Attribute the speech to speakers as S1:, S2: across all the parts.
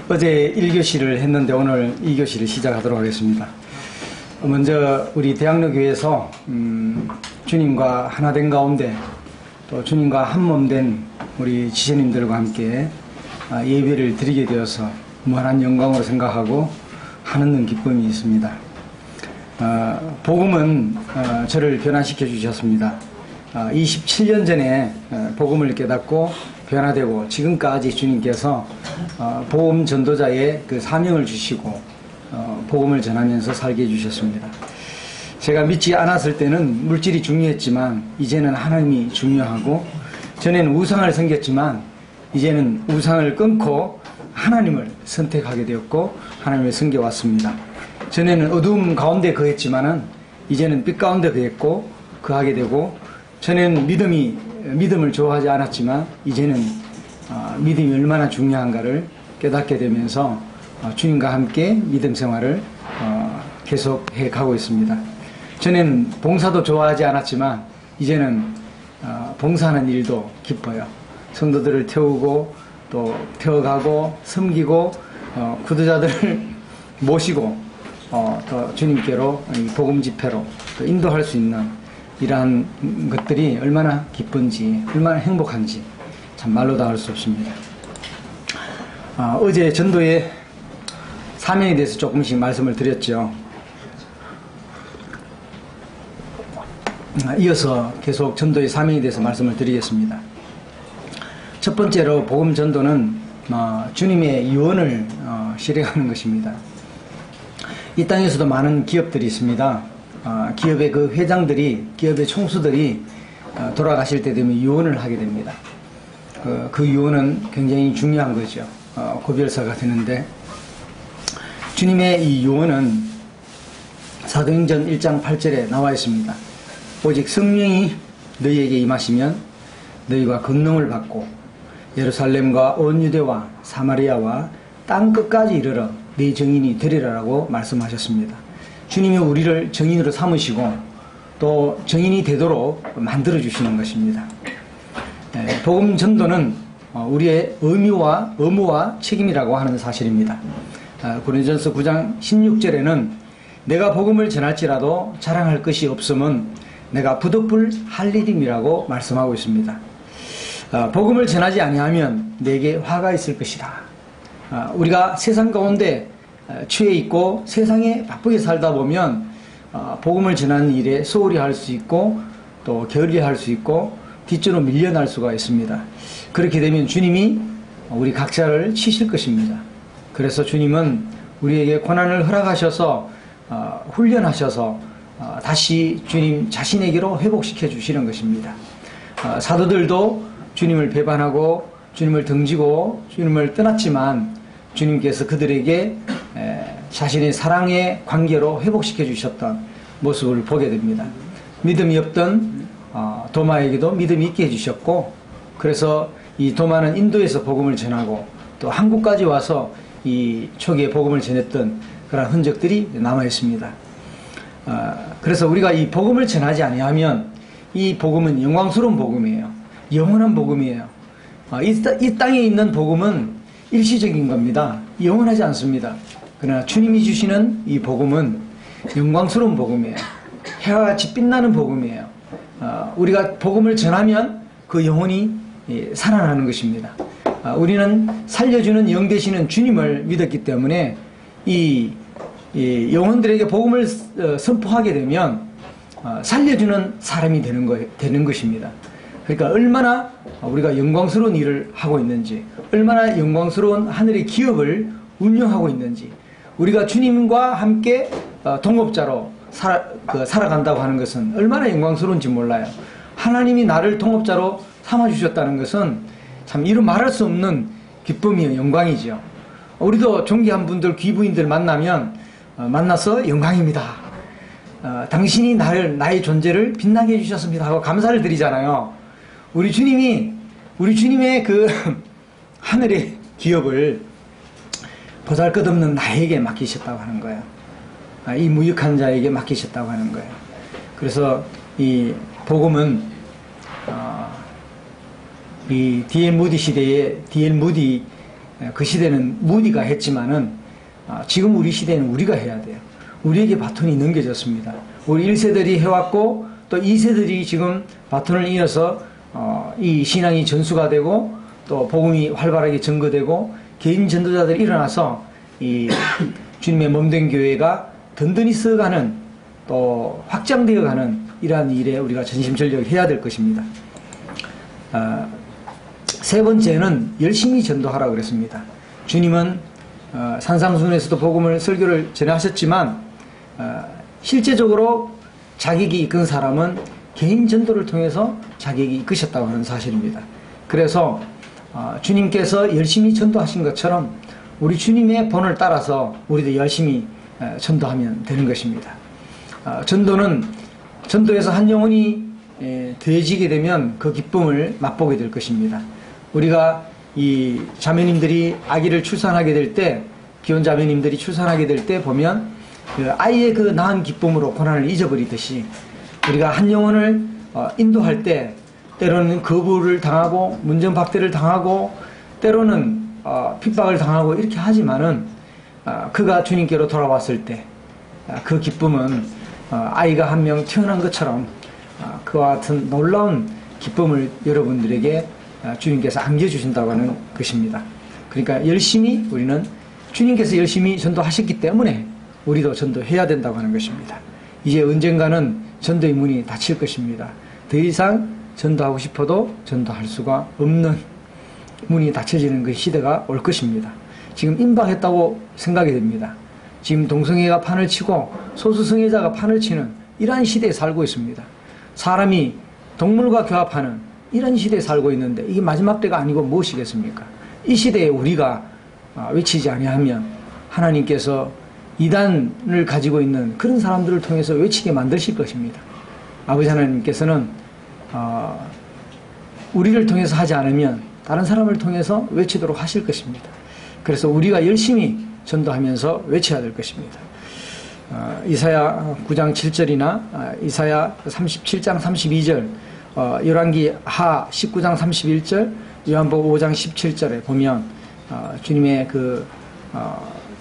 S1: 어제 1교시를 했는데 오늘 2교시를 시작하도록 하겠습니다. 먼저 우리 대학로교회에서 주님과 하나 된 가운데 또 주님과 한몸 된 우리 지체님들과 함께 예배를 드리게 되어서 무한한 영광으로 생각하고 하는 기쁨이 있습니다. 복음은 저를 변화시켜 주셨습니다. 27년 전에 복음을 깨닫고 변화되고 지금까지 주님께서 복음 전도자의 그 사명을 주시고 복음을 전하면서 살게 해주셨습니다. 제가 믿지 않았을 때는 물질이 중요했지만 이제는 하나님이 중요하고, 전에는 우상을 섬겼지만 이제는 우상을 끊고 하나님을 선택하게 되었고 하나님을 섬겨왔습니다. 전에는 어두움 가운데 거했지만은 이제는 빛 가운데 거하게 되고, 전에는 믿음을 좋아하지 않았지만 이제는 믿음이 얼마나 중요한가를 깨닫게 되면서 주님과 함께 믿음 생활을 계속해 가고 있습니다. 전에는 봉사도 좋아하지 않았지만 이제는 봉사하는 일도 기뻐요. 성도들을 태우고 또 태워가고 섬기고 구도자들을 모시고 또 주님께로 복음 집회로 또 인도할 수 있는 이러한 것들이 얼마나 기쁜지 얼마나 행복한지 참 말로 다 할 수 없습니다. 어제 전도의 사명에 대해서 조금씩 말씀을 드렸죠. 이어서 계속 전도의 사명에 대해서 말씀을 드리겠습니다. 첫 번째로 복음 전도는 주님의 유언을 실행하는 것입니다. 이 땅에서도 많은 기업들이 있습니다. 기업의 그 회장들이, 기업의 총수들이 돌아가실 때 되면 유언을 하게 됩니다. 그 유언은 굉장히 중요한 거죠. 고별사가 되는데, 주님의 이 유언은 사도행전 1장 8절에 나와 있습니다. 오직 성령이 너희에게 임하시면 너희가 권능을 받고 예루살렘과 온 유대와 사마리아와 땅 끝까지 이르러 네 증인이 되리라라고 말씀하셨습니다. 주님이 우리를 증인으로 삼으시고 또 증인이 되도록 만들어 주시는 것입니다. 복음 전도는 우리의 의무와 책임이라고 하는 사실입니다. 고린도전서 9장 16절에는 내가 복음을 전할지라도 자랑할 것이 없음은 내가 부득불 할 일임이라고 말씀하고 있습니다. 복음을 전하지 아니하면 내게 화가 있을 것이다. 우리가 세상 가운데 취해 있고 세상에 바쁘게 살다 보면 복음을 전하는 일에 소홀히 할 수 있고 또 게을리할 수 있고 뒷전으로 밀려날 수가 있습니다. 그렇게 되면 주님이 우리 각자를 치실 것입니다. 그래서 주님은 우리에게 고난을 허락하셔서 훈련하셔서 다시 주님 자신에게로 회복시켜 주시는 것입니다. 사도들도 주님을 배반하고 주님을 등지고 주님을 떠났지만 주님께서 그들에게 자신의 사랑의 관계로 회복시켜 주셨던 모습을 보게 됩니다. 믿음이 없던 도마에게도 믿음이 있게 해주셨고, 그래서 이 도마는 인도에서 복음을 전하고 또 한국까지 와서 이 초기에 복음을 전했던 그런 흔적들이 남아 있습니다. 그래서 우리가 이 복음을 전하지 아니하면 이 복음은 영광스러운 복음이에요. 영원한 복음이에요. 이 땅에 있는 복음은 일시적인 겁니다. 영원하지 않습니다. 그러나 주님이 주시는 이 복음은 영광스러운 복음이에요. 해와 같이 빛나는 복음이에요. 우리가 복음을 전하면 그 영혼이 살아나는 것입니다. 우리는 살려주는 영 되시는 주님을 믿었기 때문에 이 영혼들에게 복음을 선포하게 되면 살려주는 사람이 되는 것입니다. 그러니까 얼마나 우리가 영광스러운 일을 하고 있는지, 얼마나 영광스러운 하늘의 기업을 운영하고 있는지, 우리가 주님과 함께 동업자로 살아간다고 하는 것은 얼마나 영광스러운지 몰라요. 하나님이 나를 동업자로 삼아주셨다는 것은 참 이루 말할 수 없는 기쁨이요, 영광이죠. 우리도 존귀한 분들, 귀부인들 만나서 영광입니다. 당신이 나의 존재를 빛나게 해주셨습니다 하고 감사를 드리잖아요. 우리 주님의 그 하늘의 기업을 보잘것없는 나에게 맡기셨다고 하는 거예요. 이 무익한 자에게 맡기셨다고 하는 거예요. 그래서 이 복음은 이 D.L. 무디 시대에 D.L. 무디 그 시대는 무디가 했지만은 지금 우리 시대는 우리가 해야 돼요. 우리에게 바톤이 넘겨졌습니다. 우리 1세들이 해왔고 또 2세들이 지금 바톤을 이어서 이 신앙이 전수가 되고 또 복음이 활발하게 전거되고 개인 전도자들이 일어나서 이 주님의 몸된 교회가 든든히 써가는 또 확장되어가는 이러한 일에 우리가 전심전력해야 될 것입니다. 세 번째는 열심히 전도하라고 그랬습니다. 주님은 산상수훈에서도 복음을 설교를 전하셨지만 실제적으로 자격이 이끈 사람은 개인 전도를 통해서 자격이 이끄셨다고 하는 사실입니다. 그래서 주님께서 열심히 전도하신 것처럼 우리 주님의 본을 따라서 우리도 열심히 전도하면 되는 것입니다. 전도에서 한 영혼이 더해지게 되면 그 기쁨을 맛보게 될 것입니다. 우리가 이 자매님들이 아기를 출산하게 될 때, 기혼 자매님들이 출산하게 될 때 보면 그 아이의 그 낳은 기쁨으로 고난을 잊어버리듯이 우리가 한 영혼을 인도할 때 때로는 거부를 당하고 문전박대를 당하고 때로는 핍박을 당하고 이렇게 하지만은 그가 주님께로 돌아왔을 때 그 기쁨은 아이가 한 명 태어난 것처럼 그와 같은 놀라운 기쁨을 여러분들에게 주님께서 안겨주신다고 하는 것입니다. 그러니까 열심히 우리는 주님께서 열심히 전도하셨기 때문에 우리도 전도해야 된다고 하는 것입니다. 이제 언젠가는 전도의 문이 닫힐 것입니다. 더 이상 전도하고 싶어도 전도할 수가 없는 문이 닫혀지는 그 시대가 올 것입니다. 지금 임박했다고 생각이 됩니다. 지금 동성애가 판을 치고 소수성애자가 판을 치는 이러한 시대에 살고 있습니다. 사람이 동물과 교합하는 이런 시대에 살고 있는데 이게 마지막 때가 아니고 무엇이겠습니까? 이 시대에 우리가 외치지 아니하면 하나님께서 이단을 가지고 있는 그런 사람들을 통해서 외치게 만드실 것입니다. 아버지 하나님께서는 우리를 통해서 하지 않으면 다른 사람을 통해서 외치도록 하실 것입니다. 그래서 우리가 열심히 전도하면서 외쳐야 될 것입니다. 이사야 9장 7절이나 이사야 37장 32절, 열왕기 하 19장 31절, 요한복음 5장 17절에 보면 주님의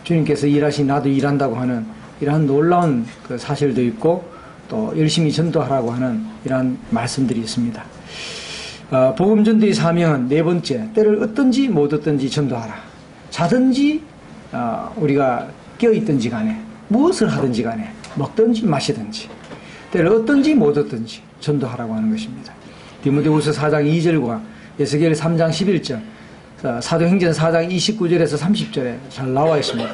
S1: 주님께서 일하신 나도 일한다고 하는 이러한 놀라운 그 사실도 있고 또 열심히 전도하라고 하는 이러한 말씀들이 있습니다. 복음 전도의 사명은 네 번째, 때를 얻든지 못 얻든지 전도하라. 자든지 우리가 깨어있든지 간에 무엇을 하든지 간에 먹든지 마시든지 때를 얻든지 못 얻든지 전도하라고 하는 것입니다. 디모데후서 4장 2절과 에스겔 3장 11절, 사도행전 4장 29절에서 30절에 잘 나와 있습니다.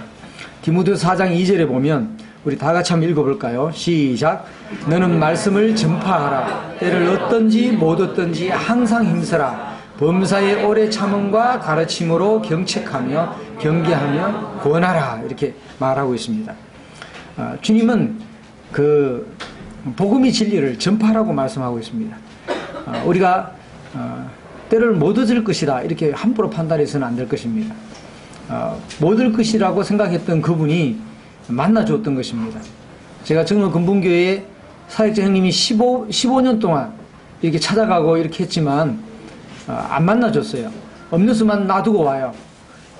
S1: 디모데후서 4장 2절에 보면 우리 다 같이 한번 읽어볼까요? 시작. 너는 말씀을 전파하라. 때를 얻든지 못 얻든지 항상 힘쓰라. 범사의 오래 참음과 가르침으로 경책하며 경계하며 권하라. 이렇게 말하고 있습니다. 주님은 그 복음의 진리를 전파하라고 말씀하고 있습니다. 우리가 때를 못 얻을 것이다 이렇게 함부로 판단해서는 안 될 것입니다. 못 얻을 것이라고 생각했던 그분이 만나줬던 것입니다. 제가 정말 근본교회에 사역자 형님이 15년 동안 이렇게 찾아가고 이렇게 했지만 안 만나줬어요. 음료수만 놔두고 와요.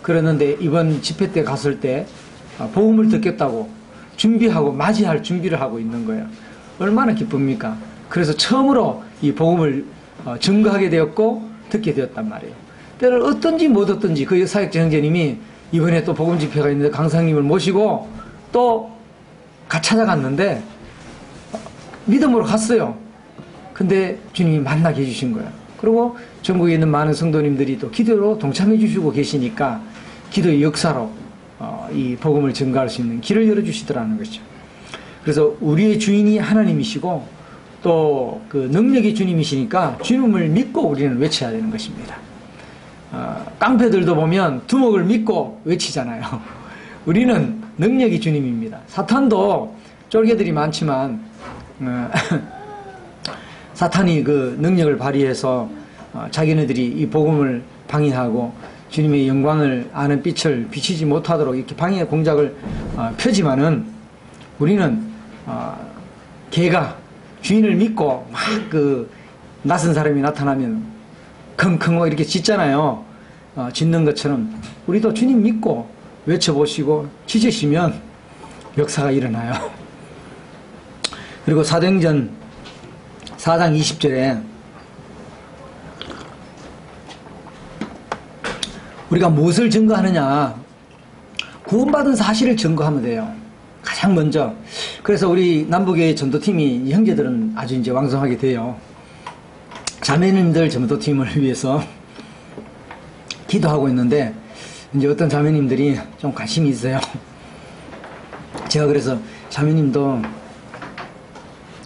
S1: 그러는데 이번 집회 때 갔을 때 복음을 듣겠다고 준비하고 맞이할 준비를 하고 있는 거예요. 얼마나 기쁩니까? 그래서 처음으로 이 복음을 증거하게 되었고 듣게 되었단 말이에요. 때를 얻든지 못 얻든지 그 사역자 형제님이 이번에 또 복음 집회가 있는데 강사님을 모시고 또 찾아갔는데 믿음으로 갔어요. 근데 주님이 만나게 해주신 거예요. 그리고 전국에 있는 많은 성도님들이 또 기도로 동참해 주시고 계시니까 기도의 역사로 이 복음을 증거할 수 있는 길을 열어주시더라는 것이죠. 그래서 우리의 주인이 하나님이시고 또 그 능력이 주님이시니까 주님을 믿고 우리는 외쳐야 되는 것입니다. 깡패들도 보면 두목을 믿고 외치잖아요. 우리는 능력이 주님입니다. 사탄도 쫄개들이 많지만 사탄이 그 능력을 발휘해서 자기네들이 이 복음을 방해하고 주님의 영광을 아는 빛을 비치지 못하도록 이렇게 방해 공작을 펴지만은 우리는 개가 주인을 믿고 막 그 낯선 사람이 나타나면 킁킁 이렇게 짖잖아요. 짓는 것처럼 우리도 주님 믿고 외쳐보시고 지으시면 역사가 일어나요. 그리고 사도행전 4장 20절에 우리가 무엇을 증거하느냐? 구원받은 사실을 증거하면 돼요. 가장 먼저. 그래서 우리 남북의 전도팀이 형제들은 아주 이제 왕성하게 돼요. 자매님들 전도팀을 위해서 기도하고 있는데 이제 어떤 자매님들이 좀 관심이 있어요. 제가 그래서 자매님도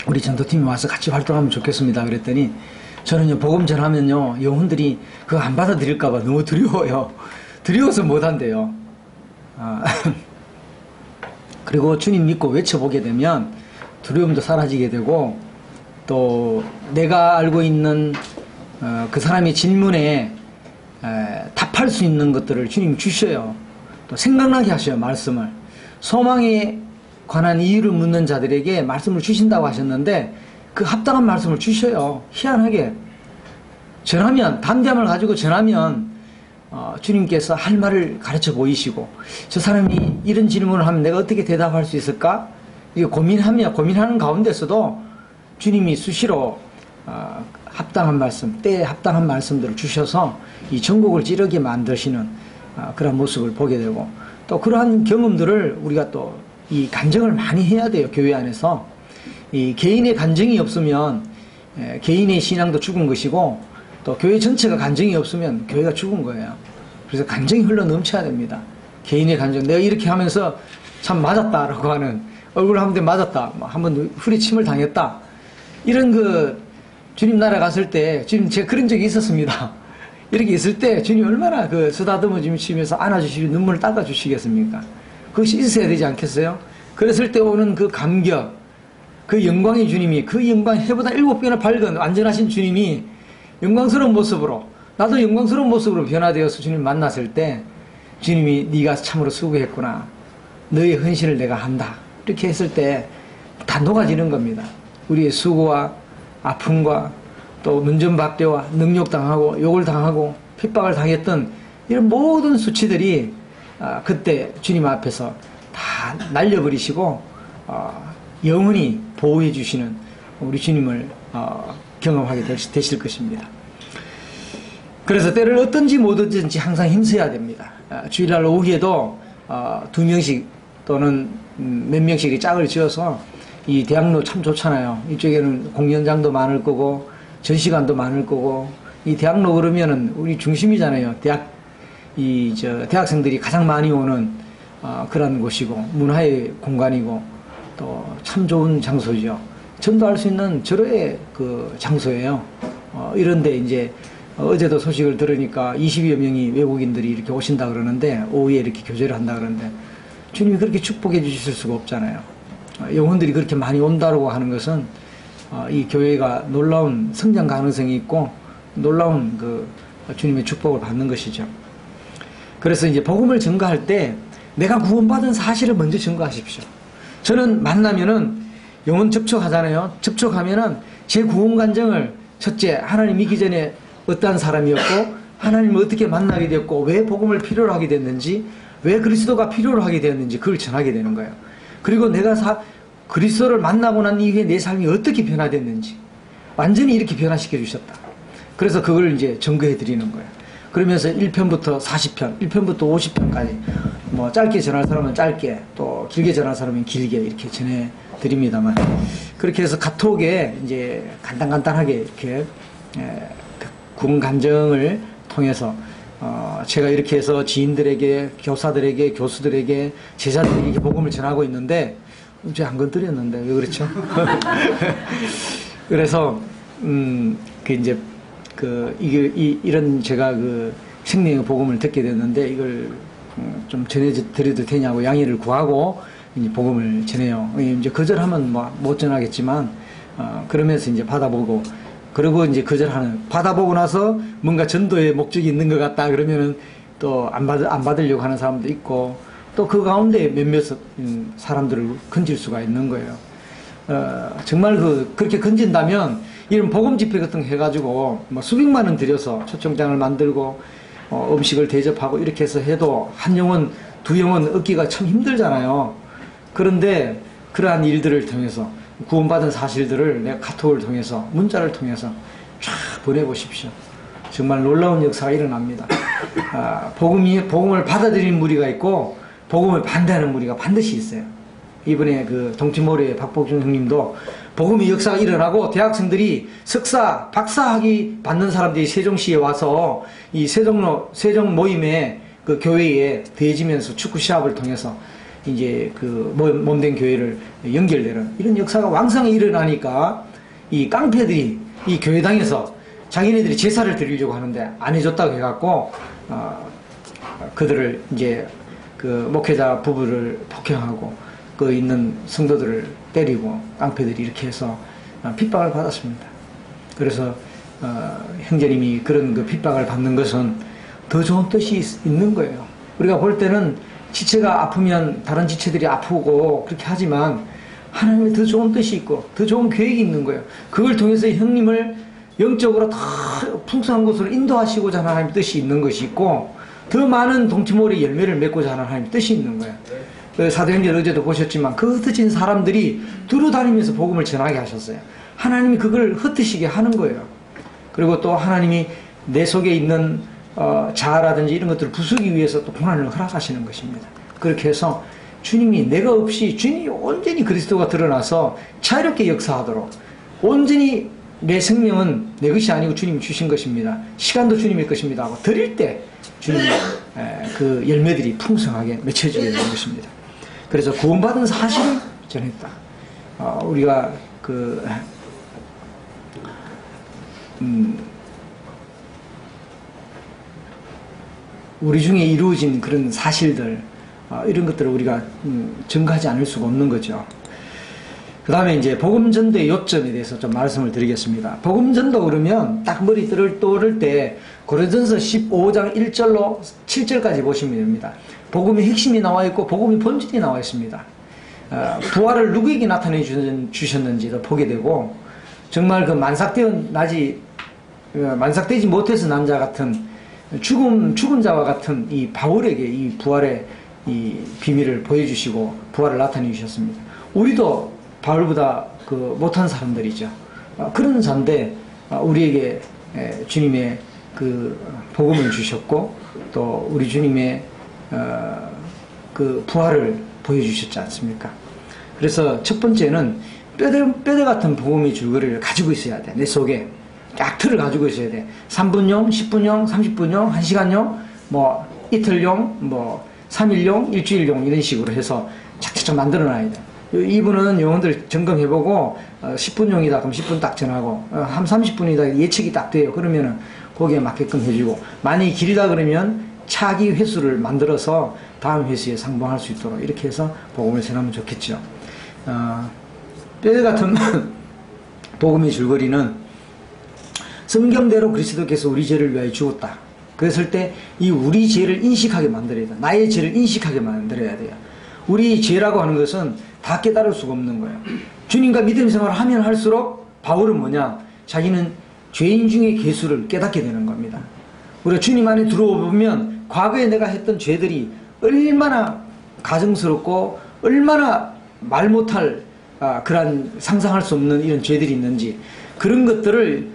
S1: 우리 전도팀이 와서 같이 활동하면 좋겠습니다. 그랬더니 저는요, 복음 전하면요, 영혼들이 그거 안 받아들일까봐 너무 두려워요. 두려워서 못한대요. 그리고 주님 믿고 외쳐보게 되면 두려움도 사라지게 되고, 또 내가 알고 있는 그 사람의 질문에 답할 수 있는 것들을 주님 주셔요. 또 생각나게 하셔요, 말씀을. 소망에 관한 이유를 묻는 자들에게 말씀을 주신다고 하셨는데 그 합당한 말씀을 주셔요. 희한하게 전하면, 담대함을 가지고 전하면 주님께서 할 말을 가르쳐 보이시고, 저 사람이 이런 질문을 하면 내가 어떻게 대답할 수 있을까? 이게 고민하는 가운데서도 주님이 수시로 합당한 말씀, 때에 합당한 말씀들을 주셔서 이 전곡을 찌르게 만드시는 그런 모습을 보게 되고, 또 그러한 경험들을 우리가 또 이 간증을 많이 해야 돼요. 교회 안에서. 이 개인의 간증이 없으면 개인의 신앙도 죽은 것이고, 또 교회 전체가 간증이 없으면 교회가 죽은 거예요. 그래서 간증이 흘러 넘쳐야 됩니다. 개인의 간증. 내가 이렇게 하면서 참 맞았다라고 하는, 얼굴 한 대 맞았다, 한번 후리침을 당했다, 이런 그 주님 나라 갔을 때 주님 제가 그런 적이 있었습니다. 이렇게 있을 때 주님 얼마나 그 쓰다듬어 주시면서 안아주시고 눈물을 닦아주시겠습니까? 그것이 있어야 되지 않겠어요? 그랬을 때 오는 그 감격, 그 영광의 주님이, 그 영광 해보다 7배나 밝은 완전하신 주님이 영광스러운 모습으로, 나도 영광스러운 모습으로 변화되어서 주님 만났을 때 주님이 네가 참으로 수고했구나, 너의 헌신을 내가 한다, 이렇게 했을 때 다 녹아지는 겁니다. 우리의 수고와 아픔과 또 문전박대와 능욕당하고 욕을 당하고 핍박을 당했던 이런 모든 수치들이 그때 주님 앞에서 다 날려버리시고 영원히 보호해 주시는 우리 주님을 경험하게 되실 것입니다. 그래서 때를 어떤지 뭐든지 항상 힘써야 됩니다. 주일날 오후에도 2명씩 또는 몇 명씩 짝을 지어서, 이 대학로 참 좋잖아요. 이쪽에는 공연장도 많을 거고 전시관도 많을 거고, 이 대학로 그러면은 우리 중심이잖아요. 대학생들이 가장 많이 오는 그런 곳이고 문화의 공간이고 또 참 좋은 장소죠. 전도할 수 있는 절호의 그 장소예요. 이런데 이제 어제도 소식을 들으니까 20여 명이 외국인들이 이렇게 오신다 그러는데, 오후에 이렇게 교제를 한다 그러는데 주님이 그렇게 축복해 주실 수가 없잖아요. 영혼들이 그렇게 많이 온다고 하는 것은 이 교회가 놀라운 성장 가능성이 있고 놀라운 그 주님의 축복을 받는 것이죠. 그래서 이제 복음을 증거할 때 내가 구원받은 사실을 먼저 증거하십시오. 저는 만나면은 영혼 접촉하잖아요. 접촉하면은 제 구원 간증을, 첫째, 하나님 믿기 전에 어떠한 사람이었고 하나님을 어떻게 만나게 되었고 왜 복음을 필요로 하게 됐는지, 왜 그리스도가 필요로 하게 되었는지 그걸 전하게 되는 거예요. 그리고 내가 그리스도를 만나고 난 이후에 내 삶이 어떻게 변화됐는지 완전히 이렇게 변화시켜 주셨다. 그래서 그걸 이제 증거해 드리는 거예요. 그러면서 1편부터 40편, 1편부터 50편까지 뭐 짧게 전할 사람은 짧게, 또 길게 전할 사람은 길게 이렇게 전해 드립니다만, 그렇게 해서 카톡에 이제 간단하게 이렇게 구원 간증을 통해서 제가 이렇게 해서 지인들에게, 교사들에게, 교수들에게, 제자들에게 복음을 전하고 있는데, 제가 안 건드렸는데 왜 그렇죠? 그래서 이제 이런 제가 그 생명의 복음을 듣게 됐는데 이걸 좀 전해드려도 되냐고 양해를 구하고 이제 복음을 전해요. 이제 거절하면 뭐 못 전하겠지만 그러면서 이제 받아보고, 그리고 이제 받아보고 나서 뭔가 전도의 목적이 있는 것 같다 그러면은 또 안 받으려고 하는 사람도 있고, 또 그 가운데 몇몇 사람들을 건질 수가 있는 거예요. 정말 그렇게 건진다면 이런 복음 집회 같은 거 해가지고 뭐 수백만 원 들여서 초청장을 만들고 음식을 대접하고 이렇게 해서 해도 한 영혼, 두 영혼 얻기가 참 힘들잖아요. 그런데 그러한 일들을 통해서 구원받은 사실들을 내가 카톡을 통해서, 문자를 통해서 쫙 보내보십시오. 정말 놀라운 역사가 일어납니다. 복음을 받아들이는 무리가 있고 복음을 반대하는 무리가 반드시 있어요. 이번에 그 동티모르의 박복준 형님도 복음의 역사가 일어나고 대학생들이 석사, 박사학위 받는 사람들이 세종시에 와서 이 세종 모임에 그 교회에 대해지면서 축구 시합을 통해서 이제 그 몸된 교회를 연결되는 이런 역사가 왕성히 일어나니까 이 깡패들이 이 교회당에서 자기네들이 제사를 드리려고 하는데 안 해줬다고 해갖고 그들을 이제 그 목회자 부부를 폭행하고 그 있는 성도들을 때리고 깡패들이 이렇게 해서 핍박을 받았습니다. 그래서 형제님이 그런 그 핍박을 받는 것은 더 좋은 뜻이 있는 거예요. 우리가 볼 때는 지체가 아프면 다른 지체들이 아프고 그렇게 하지만 하나님의 더 좋은 뜻이 있고 더 좋은 계획이 있는 거예요. 그걸 통해서 형님을 영적으로 더 풍성한 곳으로 인도하시고자 하는 하나님의 뜻이 있는 것이 있고 더 많은 동티모르의 열매를 맺고자 하는 하나님의 뜻이 있는 거예요. 사도행전 어제도 보셨지만 그 흩어진 사람들이 두루 다니면서 복음을 전하게 하셨어요. 하나님이 그걸 흩으시게 하는 거예요. 그리고 또 하나님이 내 속에 있는 자아라든지 이런 것들을 부수기 위해서 또 고난을 허락하시는 것입니다. 그렇게 해서 주님이 내가 없이 주님이 온전히 그리스도가 드러나서 자유롭게 역사하도록 온전히 내 생명은 내 것이 아니고 주님이 주신 것입니다. 시간도 주님의 것입니다 하고 드릴 때 주님의 그 열매들이 풍성하게 맺혀지게 되는 것입니다. 그래서 구원받은 사실을 전했다. 우리가 우리 중에 이루어진 그런 사실들 이런 것들을 우리가 증거하지 않을 수가 없는 거죠. 그 다음에 이제 복음전도의 요점에 대해서 좀 말씀을 드리겠습니다. 복음전도 그러면 딱 머리 떠오를 때 고린도전서 15장 1절로 7절까지 보시면 됩니다. 복음의 핵심이 나와 있고 복음의 본질이 나와 있습니다. 부활을 누구에게 나타내 주셨는지도 보게 되고 정말 그 만삭되지 못해서 난 자 같은 죽은 자와 같은 이 바울에게 이 부활의 이 비밀을 보여주시고 부활을 나타내 주셨습니다. 우리도 바울보다 그 못한 사람들이죠. 그런 자인데 우리에게 주님의 그 복음을 주셨고 또 우리 주님의 그 부활을 보여주셨지 않습니까? 그래서 첫 번째는 뼈대 같은 복음의 줄거리를 가지고 있어야 돼. 내 속에 딱 틀을 가지고 있어야 돼. 3분용, 10분용, 30분용, 1시간용, 뭐 이틀용, 뭐 3일용, 일주일용 이런 식으로 해서 착착착 만들어놔야 돼. 이분은 영혼들 점검해보고 10분용이다 그럼 10분 딱 전하고 한 30분이다 예측이 딱 돼요. 그러면은 거기에 맞게끔 해주고 만약에 길다 그러면 차기 회수를 만들어서 다음 회수에 상봉할 수 있도록 이렇게 해서 복음을 전하면 좋겠죠. 뼈 같은 복음의 줄거리는 성경대로 그리스도께서 우리 죄를 위하여 죽었다. 그랬을 때 이 우리 죄를 인식하게 만들어야 돼. 나의 죄를 인식하게 만들어야 돼요. 우리 죄라고 하는 것은 다 깨달을 수가 없는 거예요. 주님과 믿음 생활을 하면 할수록 바울은 뭐냐? 자기는 죄인 중의 계수를 깨닫게 되는 겁니다. 우리가 주님 안에 들어오면 과거에 내가 했던 죄들이 얼마나 가증스럽고 얼마나 말 못할 그런 상상할 수 없는 이런 죄들이 있는지 그런 것들을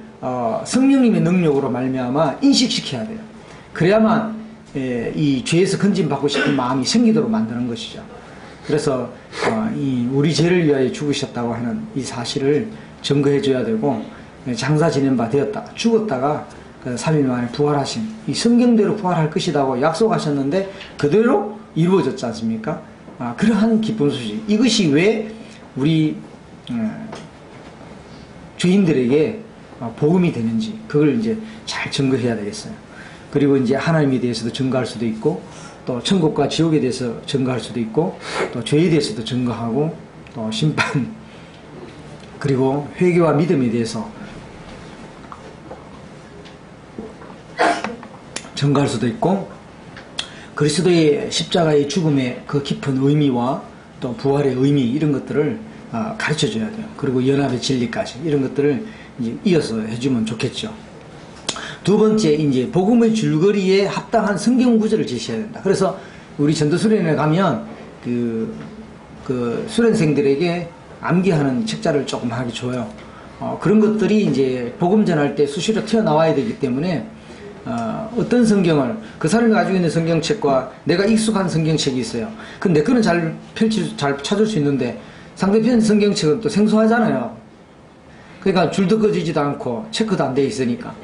S1: 성령님의 능력으로 말미암아 인식시켜야 돼요. 그래야만 이 죄에서 건진받고 싶은 마음이 생기도록 만드는 것이죠. 그래서 이 우리 죄를 위하여 죽으셨다고 하는 이 사실을 증거해 줘야 되고 장사 지낸 바 되었다. 죽었다가 3일 만에 부활하신 이 성경대로 부활할 것이라고 약속하셨는데 그대로 이루어졌지 않습니까? 그러한 기쁜 소식. 이것이 왜 우리 죄인들에게 복음이 되는지 그걸 이제 잘 증거해야 되겠어요. 그리고 이제 하나님에 대해서도 증거할 수도 있고 또 천국과 지옥에 대해서 증거할 수도 있고 또 죄에 대해서도 증거하고 또 심판 그리고 회개와 믿음에 대해서 증거할 수도 있고 그리스도의 십자가의 죽음의 그 깊은 의미와 또 부활의 의미 이런 것들을 가르쳐 줘야 돼요. 그리고 연합의 진리까지 이런 것들을 이제 이어서 해주면 좋겠죠. 두 번째, 이제 복음의 줄거리에 합당한 성경 구절을 제시해야 된다. 그래서 우리 전도수련회 가면 그 수련생들에게 암기하는 책자를 조금 하기 줘요. 그런 것들이 이제 복음 전할 때 수시로 튀어나와야 되기 때문에 어떤 성경을 그 사람이 가지고 있는 성경책과 내가 익숙한 성경책이 있어요. 근데 내 거는 잘 찾을 수 있는데 상대편 성경책은 또 생소하잖아요. 그러니까 줄도 꺼지지도 않고 체크도 안 돼 있으니까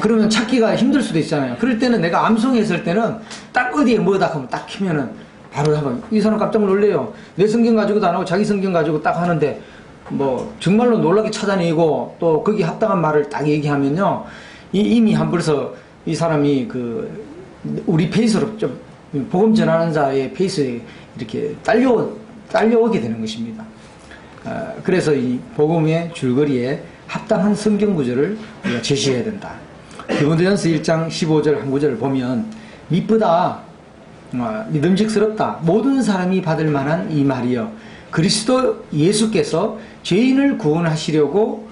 S1: 그러면 찾기가 힘들 수도 있잖아요. 그럴 때는 내가 암송했을 때는 딱 어디에 뭐다 하면 딱 키면은 바로 한번 이 사람 깜짝 놀래요. 내 성경 가지고도 안 하고 자기 성경 가지고 딱 하는데 뭐 정말로 놀라게 찾아내고 또 거기 합당한 말을 딱 얘기하면요, 이미 한 벌써 이 사람이 우리 페이스로 좀 복음 전하는 자의 페이스에 이렇게 딸려오게 되는 것입니다. 그래서 이 복음의 줄거리에 합당한 성경 구절을 우리가 제시해야 된다. 디모데전서 1장 15절 한 구절을 보면 미쁘다, 믿음직스럽다, 모든 사람이 받을 만한 이 말이여 그리스도 예수께서 죄인을 구원하시려고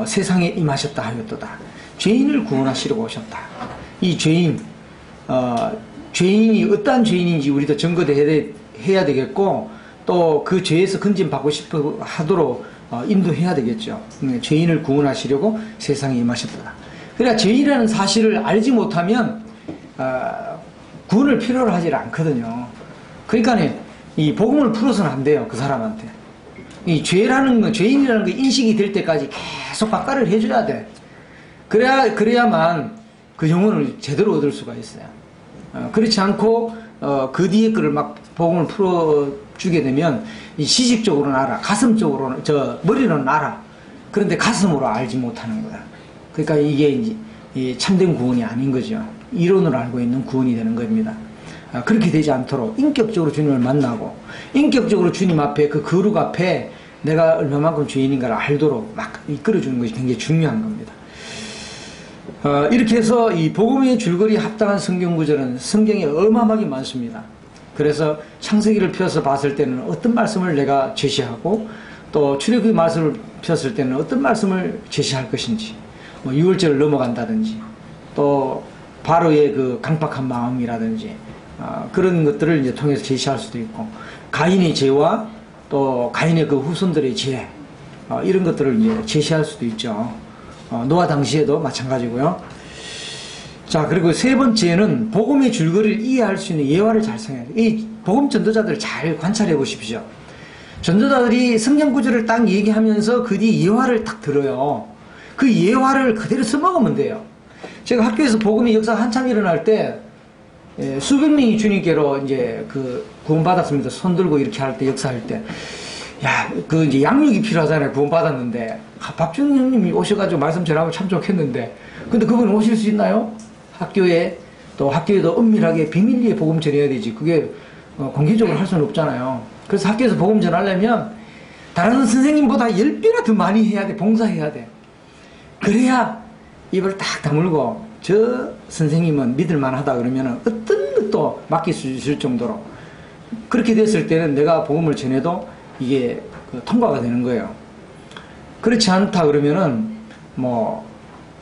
S1: 세상에 임하셨다 하였도다. 죄인을 구원하시려고 오셨다. 이 죄인이 어떠한 죄인인지 우리도 증거해야 되겠고 또 그 죄에서 건진받고 싶어 하도록 인도해야 되겠죠. 죄인을 구원하시려고 세상에 임하셨다. 그러니까 죄인이라는 사실을 알지 못하면 구원을 필요로 하지 않거든요. 그러니까 이 복음을 풀어서는 안 돼요. 그 사람한테 이 죄인이라는 거 인식이 될 때까지 계속 박가를 해줘야 돼. 그래야만 그 영혼을 제대로 얻을 수가 있어요. 그렇지 않고 그 뒤에 거를 막 복음을 풀어주게 되면 이 시식적으로는 알아, 가슴적으로는 머리로는 알아. 그런데 가슴으로 알지 못하는 거야. 그러니까 이게 이제 참된 구원이 아닌 거죠. 이론으로 알고 있는 구원이 되는 겁니다. 그렇게 되지 않도록 인격적으로 주님을 만나고 인격적으로 주님 앞에 그 거룩 앞에 내가 얼마만큼 죄인인가를 알도록 막 이끌어주는 것이 굉장히 중요한 겁니다. 이렇게 해서 이 복음의 줄거리에 합당한 성경 구절은 성경에 어마어마하게 많습니다. 그래서 창세기를 펴서 봤을 때는 어떤 말씀을 내가 제시하고 또 출애굽기 말씀을 폈을 때는 어떤 말씀을 제시할 것인지, 뭐 6월절을 넘어간다든지 또 바로의 그 강팍한 마음이라든지 그런 것들을 이제 통해서 제시할 수도 있고, 가인의 죄와 또 가인의 그 후손들의 죄, 이런 것들을 이제 제시할 수도 있죠. 노아 당시에도 마찬가지고요. 자, 그리고 세 번째는 복음의 줄거리를 이해할 수 있는 예화를 잘 사용해야 돼요. 이 복음 전도자들을 잘 관찰해 보십시오. 전도자들이 성경 구절을 딱 얘기하면서 그 뒤에 예화를 딱 들어요. 그 예화를 그대로 써먹으면 돼요. 제가 학교에서 복음의 역사가 한참 일어날 때 수백 명이 주님께로 이제 구원받았습니다. 손 들고 이렇게 할 때, 역사할 때. 야, 이제 양육이 필요하잖아요. 구원받았는데. 박준영 형님이 오셔가지고 말씀 전하면 참 좋겠는데. 근데 그분 오실 수 있나요? 학교에, 또 학교에도 은밀하게 비밀리에 복음 전해야 되지. 그게 공개적으로 할 수는 없잖아요. 그래서 학교에서 복음 전하려면 다른 선생님보다 10배나 더 많이 해야 돼. 봉사해야 돼. 그래야 입을 딱 다물고 저 선생님은 믿을만하다 그러면 어떤 것도 맡길 수 있을 정도로, 그렇게 됐을 때는 내가 복음을 전해도 이게 통과가 되는 거예요. 그렇지 않다 그러면은 뭐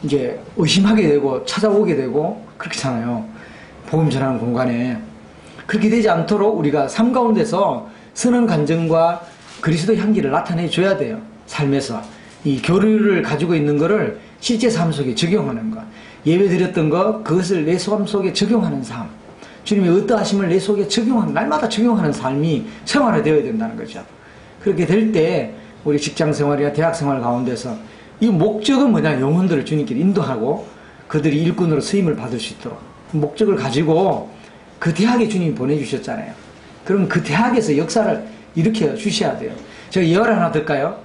S1: 이제 의심하게 되고 찾아오게 되고 그렇잖아요. 복음 전하는 공간에. 그렇게 되지 않도록 우리가 삶 가운데서 선한 감정과 그리스도 향기를 나타내 줘야 돼요. 삶에서 이 교류를 가지고 있는 거를 실제 삶 속에 적용하는 것, 예배 드렸던 것, 그것을 내 삶 속에 적용하는 삶, 주님의 어떠하심을 내 속에 적용하는, 날마다 적용하는 삶이 생활화되어야 된다는 거죠. 그렇게 될 때 우리 직장생활이나 대학생활 가운데서 이 목적은 뭐냐, 영혼들을 주님께 인도하고 그들이 일꾼으로 쓰임을 받을 수 있도록 목적을 가지고 그 대학에 주님이 보내주셨잖아요. 그럼 그 대학에서 역사를 일으켜 주셔야 돼요. 제가 예화를 하나 들까요?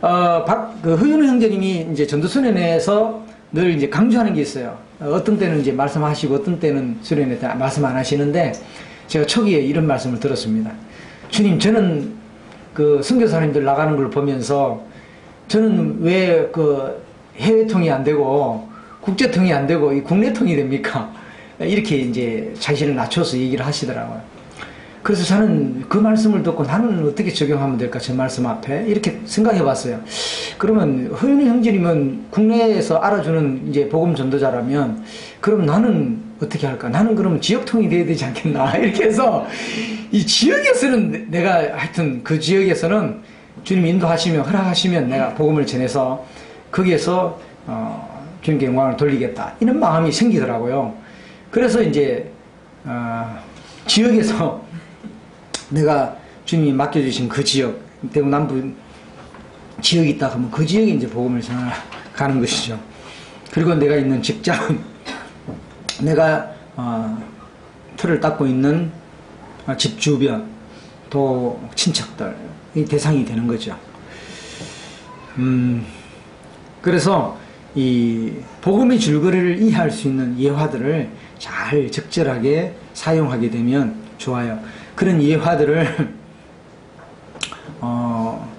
S1: 허윤우 형제님이 이제 전도수련회에서 늘 이제 강조하는 게 있어요. 어떤 때는 이제 말씀하시고 어떤 때는 수련회 때 말씀 안 하시는데, 제가 초기에 이런 말씀을 들었습니다. 주님, 저는 그 선교사님들 나가는 걸 보면서 저는 왜 해외통이 안 되고 국제통이 안 되고 이 국내통이 됩니까? 이렇게 이제 자신을 낮춰서 얘기를 하시더라고요. 그래서 저는 그 말씀을 듣고 나는 어떻게 적용하면 될까, 저 말씀 앞에 이렇게 생각해 봤어요. 그러면 허윤희 형제님은 국내에서 알아주는 이제 복음 전도자라면 그럼 나는 어떻게 할까? 나는 그러면 지역통이 돼야 되지 않겠나? 이렇게 해서 이 지역에서는 내가 하여튼 그 지역에서는 주님 인도하시면 허락하시면 내가 복음을 전해서 거기에서 주님께 영광을 돌리겠다, 이런 마음이 생기더라고요. 그래서 이제 지역에서 내가 주님이 맡겨주신 그 지역, 대구 남부 지역이 있다 하면 그 지역에 이제 복음을 전하는 것이죠. 그리고 내가 있는 직장, 내가 틀을 닦고 있는 집 주변, 또 친척들, 이 대상이 되는 거죠. 그래서 이 복음의 줄거리를 이해할 수 있는 예화들을 잘 적절하게 사용하게 되면 좋아요. 그런 예화들을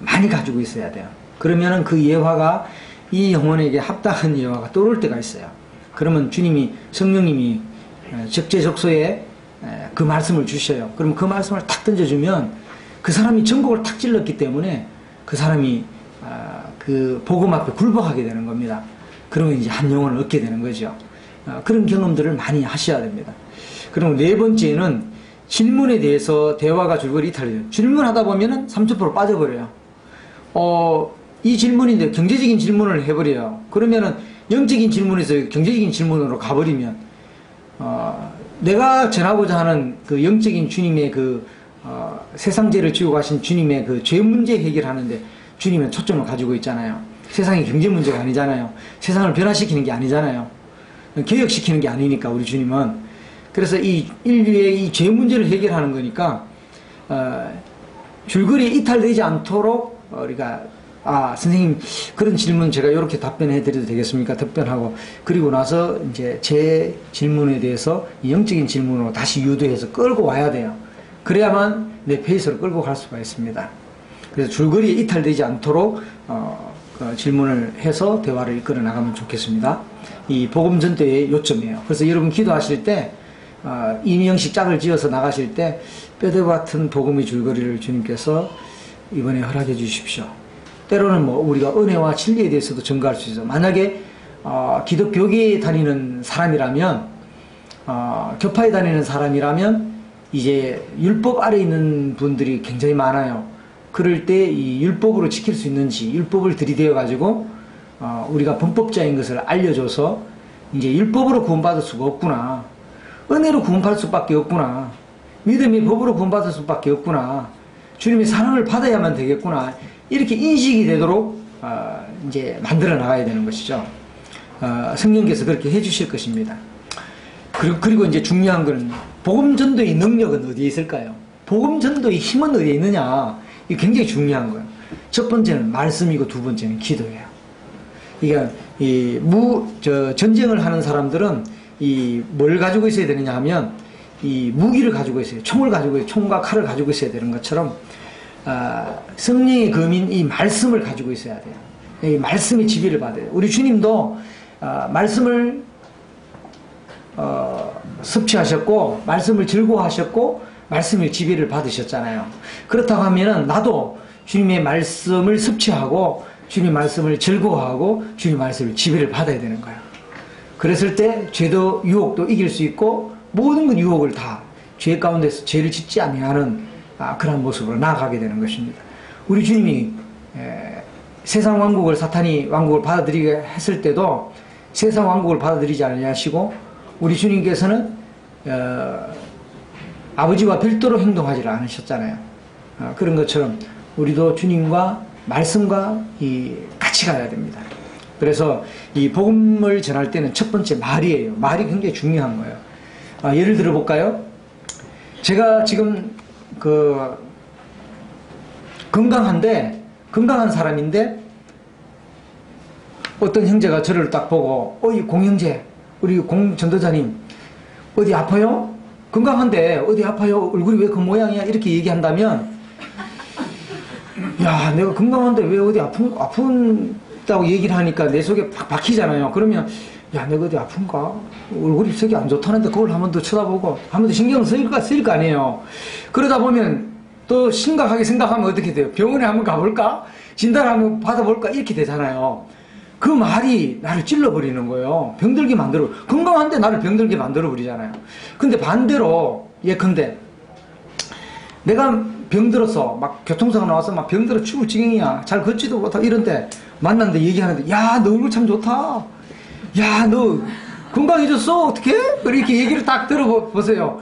S1: 많이 가지고 있어야 돼요. 그러면은 그 예화가 이 영혼에게 합당한 예화가 떠오를 때가 있어요. 그러면 주님이, 성령님이 적재적소에 그 말씀을 주셔요. 그러면 그 말씀을 탁 던져주면 그 사람이 전곡을 탁 찔렀기 때문에 그 사람이 그 복음 앞에 굴복하게 되는 겁니다. 그러면 이제 한 영혼을 얻게 되는 거죠. 그런 경험들을 많이 하셔야 됩니다. 그리고 네 번째는 질문에 대해서 대화가 줄거리 이탈해요. 질문하다 보면은 30% 빠져버려요. 이 질문인데 경제적인 질문을 해버려요. 그러면은 영적인 질문에서 경제적인 질문으로 가버리면 내가 전하고자 하는 그 영적인 주님의 그 세상죄를 지고 가신 주님의 그 죄 문제 해결하는데 주님은 초점을 가지고 있잖아요. 세상이 경제 문제가 아니잖아요. 세상을 변화시키는 게 아니잖아요. 개혁시키는 게 아니니까 우리 주님은. 그래서 이 인류의 이 죄 문제를 해결하는 거니까 줄거리에 이탈되지 않도록 우리가 선생님 그런 질문 제가 이렇게 답변해 드려도 되겠습니까? 답변하고 그리고 나서 이제 제 질문에 대해서 영적인 질문으로 다시 유도해서 끌고 와야 돼요. 그래야만 내 페이스로 끌고 갈 수가 있습니다. 그래서 줄거리에 이탈되지 않도록 그 질문을 해서 대화를 이끌어 나가면 좋겠습니다. 이 복음 전도의 요점이에요. 그래서 여러분 기도하실 때 이명식 짝을 지어서 나가실 때 뼈대 같은 복음의 줄거리를 주님께서 이번에 허락해 주십시오. 때로는 뭐 우리가 은혜와 진리에 대해서도 증거할 수 있어요. 만약에 기독교계에 다니는 사람이라면 교파에 다니는 사람이라면 이제 율법 아래 있는 분들이 굉장히 많아요. 그럴 때 이 율법으로 지킬 수 있는지 율법을 들이대어 가지고 우리가 범법자인 것을 알려줘서 이제 율법으로 구원받을 수가 없구나, 은혜로 구원받을 수밖에 없구나, 믿음이 법으로 구원받을 수밖에 없구나, 주님의 사랑을 받아야만 되겠구나, 이렇게 인식이 되도록 이제 만들어 나가야 되는 것이죠. 성령께서 그렇게 해주실 것입니다. 그리고 이제 중요한 것은 복음 전도의 능력은 어디에 있을까요? 복음 전도의 힘은 어디에 있느냐? 이게 굉장히 중요한 거예요. 첫 번째는 말씀이고 두 번째는 기도예요. 그러니까 전쟁을 하는 사람들은 뭘 가지고 있어야 되느냐 하면 이 무기를 가지고 있어요. 총을 가지고 있어요. 총과 칼을 가지고 있어야 되는 것처럼 성령의 검인 이 말씀을 가지고 있어야 돼요. 이 말씀의 지배를 받아야 돼요. 우리 주님도 말씀을 섭취하셨고 말씀을 즐거워하셨고 말씀의 지배를 받으셨잖아요. 그렇다고 하면은 나도 주님의 말씀을 섭취하고 주님의 말씀을 즐거워하고 주님의 말씀을 지배를 받아야 되는 거예요. 그랬을 때 죄도 유혹도 이길 수 있고 모든 그 유혹을 다 죄 가운데서 죄를 짓지 아니하는 그런 모습으로 나아가게 되는 것입니다. 우리 주님이 세상 왕국을 사탄이 왕국을 받아들이게 했을 때도 세상 왕국을 받아들이지 않으시고 우리 주님께서는 아버지와 별도로 행동하지 않으셨잖아요. 그런 것처럼 우리도 주님과 말씀과 같이 가야 됩니다. 그래서 이 복음을 전할 때는 첫 번째 말이에요. 말이 굉장히 중요한 거예요. 예를 들어 볼까요? 제가 지금 건강한 사람인데 어떤 형제가 저를 딱 보고 이 공형제 우리 공 전도자님 어디 아파요? 건강한데 어디 아파요? 얼굴이 왜 그 모양이야? 이렇게 얘기한다면 야 내가 건강한데 왜 어디 아픈다고 얘기를 하니까 내 속에 팍 박히잖아요. 그러면 야, 내가 어디 아픈가? 얼굴이 색이 안 좋다는데 그걸 한 번 더 쳐다보고 한 번 더 신경 쓰일 거 아니에요. 그러다 보면 또 심각하게 생각하면 어떻게 돼요? 병원에 한번 가볼까? 진단을 한번 받아볼까? 이렇게 되잖아요. 그 말이 나를 찔러버리는 거예요. 병들게 만들어. 건강한데 나를 병들게 만들어버리잖아요. 근데 반대로 예컨대 내가 병들어서 막 교통사고 나와서 막 병들어 죽을 지경이야. 잘 걷지도 못하고 이런데 만났는데 얘기하는데 야, 너 얼굴 참 좋다. 야, 너 건강해졌어? 어떻게? 이렇게 얘기를 딱 들어보세요.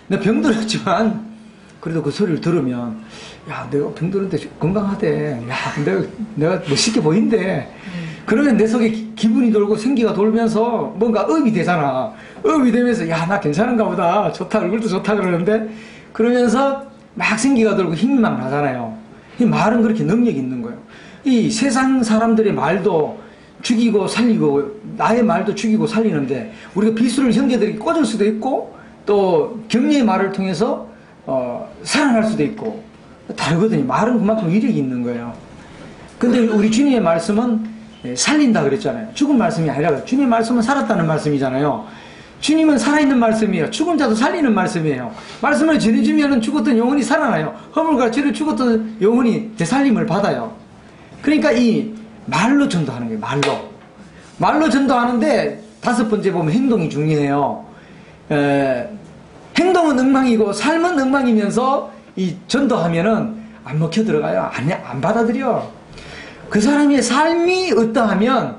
S1: 내가 병들었지만 그래도 그 소리를 들으면 야, 내가 병들었는데 건강하대. 야, 내가 멋있게 보인대. 그러면 내 속에 기분이 돌고 생기가 돌면서 뭔가 업이 되잖아. 업이 되면서 야, 나 괜찮은가 보다. 좋다. 얼굴도 좋다 그러는데 그러면서 막 생기가 돌고 힘이 막 나잖아요. 이 말은 그렇게 능력이 있는 거예요. 이 세상 사람들의 말도 죽이고 살리고 나의 말도 죽이고 살리는데 우리가 비수를 형제들에게 꽂을 수도 있고 또 격려의 말을 통해서 살아날 수도 있고 다르거든요. 말은 그만큼 위력이 있는 거예요. 근데 우리 주님의 말씀은 살린다 그랬잖아요. 죽은 말씀이 아니라 주님의 말씀은 살았다는 말씀이잖아요. 주님은 살아있는 말씀이에요. 죽은 자도 살리는 말씀이에요. 말씀을 전해주면 죽었던 영혼이 살아나요. 허물 가르치는 죽었던 영혼이 되살림을 받아요. 그러니까 이 말로 전도하는 거예요. 말로 전도하는데 다섯 번째 보면 행동이 중요해요. 행동은 엉망이고 삶은 엉망이면서 이 전도하면은 안 먹혀 들어가요. 안 받아들여. 그 사람의 삶이 어떠하면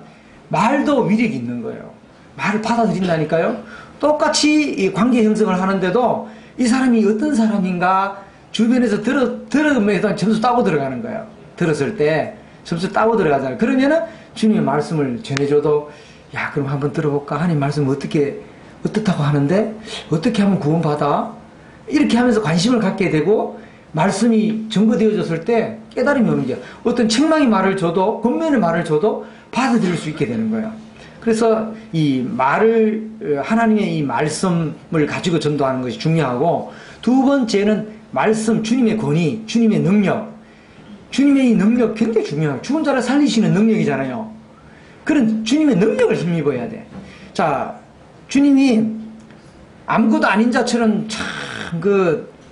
S1: 말도 위력이 있는 거예요. 말을 받아들인다니까요. 똑같이 이 관계 형성을 하는데도 이 사람이 어떤 사람인가 주변에서 들으면 점수 따고 들어가는 거예요. 들었을 때 점수 따고 들어가잖아요. 그러면은 주님의 말씀을 전해줘도 야, 그럼 한번 들어볼까? 하나님 말씀 어떻다고 하는데 어떻게 하면 구원받아? 이렇게 하면서 관심을 갖게 되고 말씀이 전거되어졌을 때 깨달음이 오는 게 어떤 책망의 말을 줘도 권면의 말을 줘도 받아들일 수 있게 되는 거예요. 그래서 이 말을 하나님의 이 말씀을 가지고 전도하는 것이 중요하고 두 번째는 말씀 주님의 권위 주님의 능력 주님의 이 능력 굉장히 중요해요. 죽은 자를 살리시는 능력이잖아요. 그런 주님의 능력을 힘입어야 돼. 자, 주님이 아무것도 아닌 자처럼 참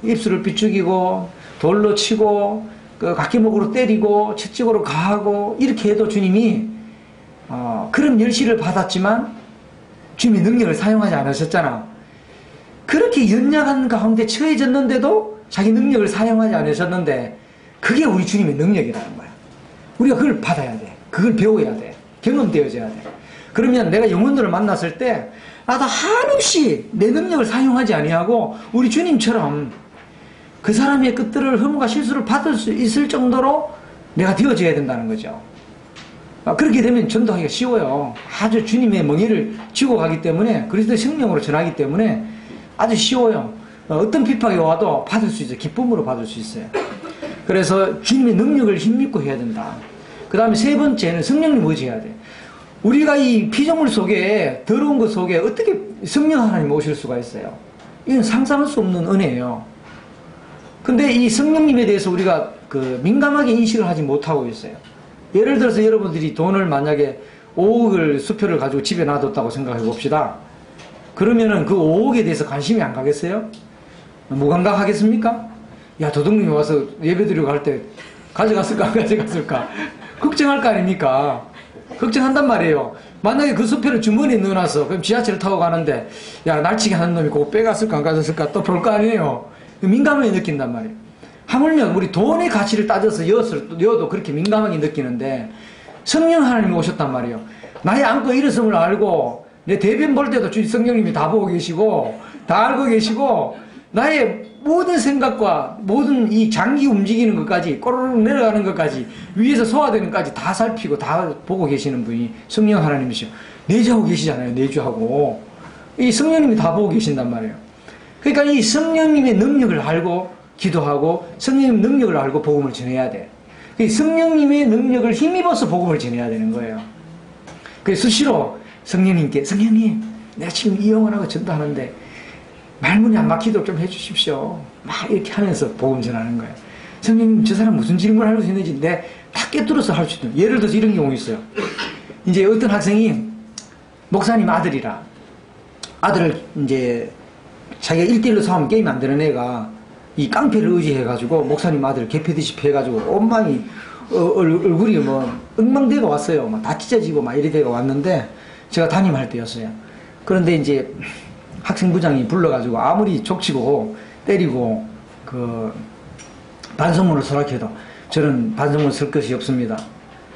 S1: 입술을 비죽이고 돌로 치고 각기목으로 때리고 채찍으로 가하고 이렇게 해도 주님이 그런 멸시를 받았지만 주님의 능력을 사용하지 않으셨잖아. 그렇게 연약한 가운데 처해졌는데도 자기 능력을 사용하지 않으셨는데 그게 우리 주님의 능력이라는 거야. 우리가 그걸 받아야 돼. 그걸 배워야 돼. 경험되어져야 돼. 그러면 내가 영혼들을 만났을 때 나도 한없이 내 능력을 사용하지 아니하고 우리 주님처럼 그 사람의 끝들을 허물과 실수를 받을 수 있을 정도로 내가 되어져야 된다는 거죠. 그렇게 되면 전도하기가 쉬워요. 아주 주님의 멍에를 쥐고 가기 때문에 그리스도의 성령으로 전하기 때문에 아주 쉬워요. 어떤 비판이 와도 받을 수 있어요. 기쁨으로 받을 수 있어요. 그래서 주님의 능력을 힘입고 해야 된다. 그 다음에 세 번째는 성령님 의지해야 돼. 우리가 이 피조물 속에 더러운 것 속에 어떻게 성령 하나님 오실 수가 있어요? 이건 상상할 수 없는 은혜예요. 근데 이 성령님에 대해서 우리가 민감하게 인식을 하지 못하고 있어요. 예를 들어서 여러분들이 돈을 만약에 5억을 수표를 가지고 집에 놔뒀다고 생각해 봅시다. 그러면은 그 5억에 대해서 관심이 안 가겠어요? 무감각하겠습니까? 야, 도둑님이 와서 예배드리고 갈 때 가져갔을까 안 가져갔을까 걱정할 거 아닙니까? 걱정한단 말이에요. 만약에 그 수표를 주머니에 넣어놨어. 그럼 지하철을 타고 가는데 야, 날치기 하는 놈이 그거 빼갔을까 안 가졌을까 또 볼 거 아니에요. 민감하게 느낀단 말이에요. 하물며 우리 돈의 가치를 따져서 여도 그렇게 민감하게 느끼는데 성령 하나님이 오셨단 말이에요. 나의 안고 일어섬을 알고 내 대변 볼 때도 주님 성령님이 다 보고 계시고 다 알고 계시고 나의 모든 생각과 모든 이 장기 움직이는 것까지 꼬르륵 내려가는 것까지 위에서 소화되는 것까지 다 살피고 다 보고 계시는 분이 성령 하나님이시죠. 내주하고 계시잖아요. 내주하고 이 성령님이 다 보고 계신단 말이에요. 그러니까 이 성령님의 능력을 알고 기도하고 성령님의 능력을 알고 복음을 전해야 돼. 성령님의 능력을 힘입어서 복음을 전해야 되는 거예요. 그래서 수시로 성령님께 성령님 내가 지금 이 영혼하고 전도하는데 말문이 안 막히도록 좀 해주십시오. 막 이렇게 하면서 복음 전하는 거예요. 성령님 저 사람 무슨 질문을 할 수 있는지 내가 다 꿰뚫어서 할 수 있는. 예를 들어서 이런 경우 있어요. 이제 어떤 학생이 목사님 아들이라. 아들을 이제 자기가 1대1로 싸우면 게임이 안 되는 애가 이 깡패를 의지해가지고 목사님 아들 개패듯이 패가지고 엉망이 얼굴이 뭐 엉망대가 왔어요. 막 다 찢어지고 막 이래 대가 왔는데 제가 담임할 때였어요. 그런데 이제 학생부장이 불러가지고 아무리 족치고 때리고 그 반성문을 서랍해도 저는 반성문 쓸 것이 없습니다.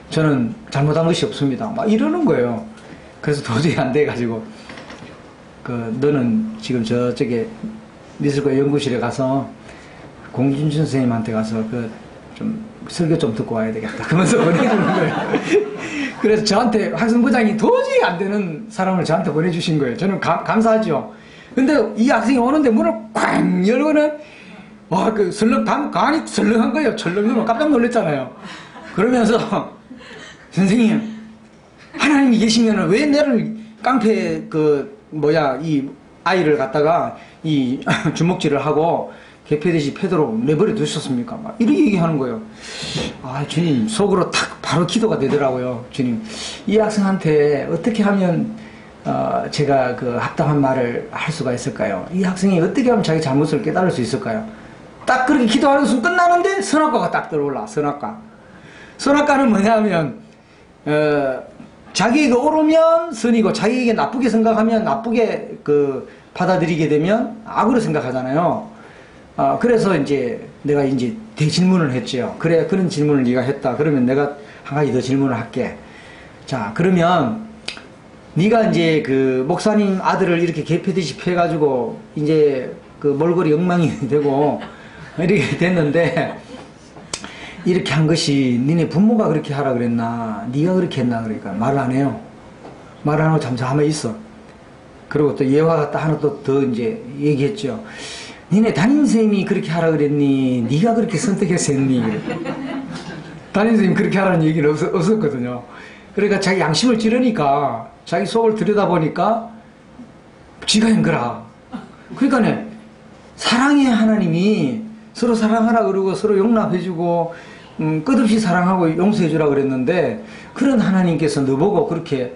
S1: 저는 잘못한 것이 없습니다. 막 이러는 거예요. 그래서 도저히 안 돼가지고 너는 지금 저쪽에 미술과 연구실에 가서 공진준 선생님한테 가서 좀 설교 좀 듣고 와야 되겠다. 그러면서 보내주는 거예요. 그래서 저한테 학생부장이 도저히 안 되는 사람을 저한테 보내주신 거예요. 저는 감사하죠. 근데 이 학생이 오는데 문을 쾅 열고는 와, 강이 설렁한 거예요. 철렁 깜짝 놀랐잖아요. 그러면서 선생님, 하나님이 계시면 왜 나를 깡패 이 아이를 갖다가 이 주먹질을 하고 개패듯이 패도록 내버려 두셨습니까? 막 이렇게 얘기하는 거예요. 아, 주님, 속으로 탁 바로 기도가 되더라고요. 주님, 이 학생한테 어떻게 하면 제가 합당한 말을 할 수가 있을까요? 이 학생이 어떻게 하면 자기 잘못을 깨달을 수 있을까요? 딱 그렇게 기도하는 순간 끝나는데 선악과가 딱 들어올라. 선악과는 뭐냐면 자기에게 옳으면 선이고 자기에게 나쁘게 생각하면 나쁘게 받아들이게 되면 악으로 생각하잖아요. 그래서 이제 내가 이제 대질문을 했죠. 그래, 그런 질문을 네가 했다. 그러면 내가 한 가지 더 질문을 할게. 자, 그러면 네가 이제 목사님 아들을 이렇게 개패듯이 패가지고 이제 몰골이 엉망이 되고 이렇게 됐는데 이렇게 한 것이 니네 부모가 그렇게 하라 그랬나 네가 그렇게 했나. 그러니까 말을 안 해요. 말 안 하고 잠잠하면 있어. 그리고 또 예화가 또 하나 더 이제 얘기했죠. 니네 담임선생님이 그렇게 하라 그랬니? 네가 그렇게 선택해서 했니? 담임선생님 그렇게 하라는 얘기는 없었거든요. 그러니까 자기 양심을 찌르니까 자기 속을 들여다보니까 지가 한 거라. 그러니까 사랑의 하나님이 서로 사랑하라 그러고 서로 용납해주고 끝없이 사랑하고 용서해주라 그랬는데 그런 하나님께서 너보고 그렇게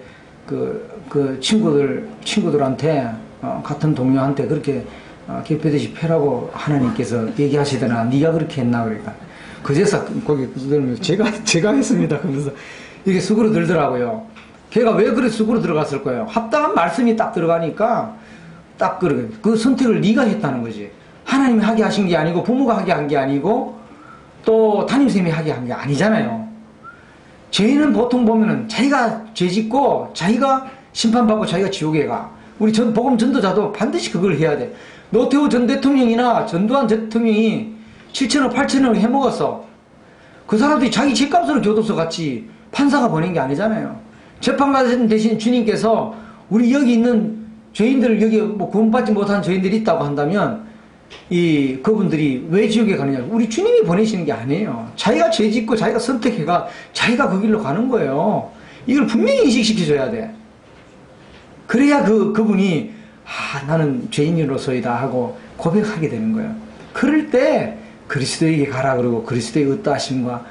S1: 친구들한테 같은 동료한테 그렇게 개패듯이 패라고 하나님께서 얘기하시더나 네가 그렇게 했나. 그러니까 그제서 거기 제가 했습니다. 그러면서 이게 수그러 들더라고요. 걔가 왜 그래 수그러 들어갔을 거예요. 합당한 말씀이 딱 들어가니까 딱 그 선택을 네가 했다는 거지. 하나님이 하게 하신 게 아니고 부모가 하게 한 게 아니고 또 담임선생님이 하게 한 게 아니잖아요. 죄인은 보통 보면은 자기가 죄짓고 자기가 심판받고 자기가 지옥에 가. 우리 복음 전도자도 반드시 그걸 해야 돼. 노태우 전 대통령이나 전두환 대통령이 7천억 8천억 해먹었어. 그 사람들이 자기 집값으로 교도소 갔지 판사가 보낸 게 아니잖아요. 재판관 대신 주님께서 우리 여기 있는 죄인들을 여기 구원받지 못한 죄인들이 있다고 한다면 그분들이 왜 지옥에 가느냐. 우리 주님이 보내시는 게 아니에요. 자기가 죄 짓고 자기가 선택해가 자기가 그 길로 가는 거예요. 이걸 분명히 인식시켜줘야 돼. 그래야 그분이 나는 죄인으로서이다 하고 고백하게 되는 거예요. 그럴 때 그리스도에게 가라 그러고 그리스도의 의따하심과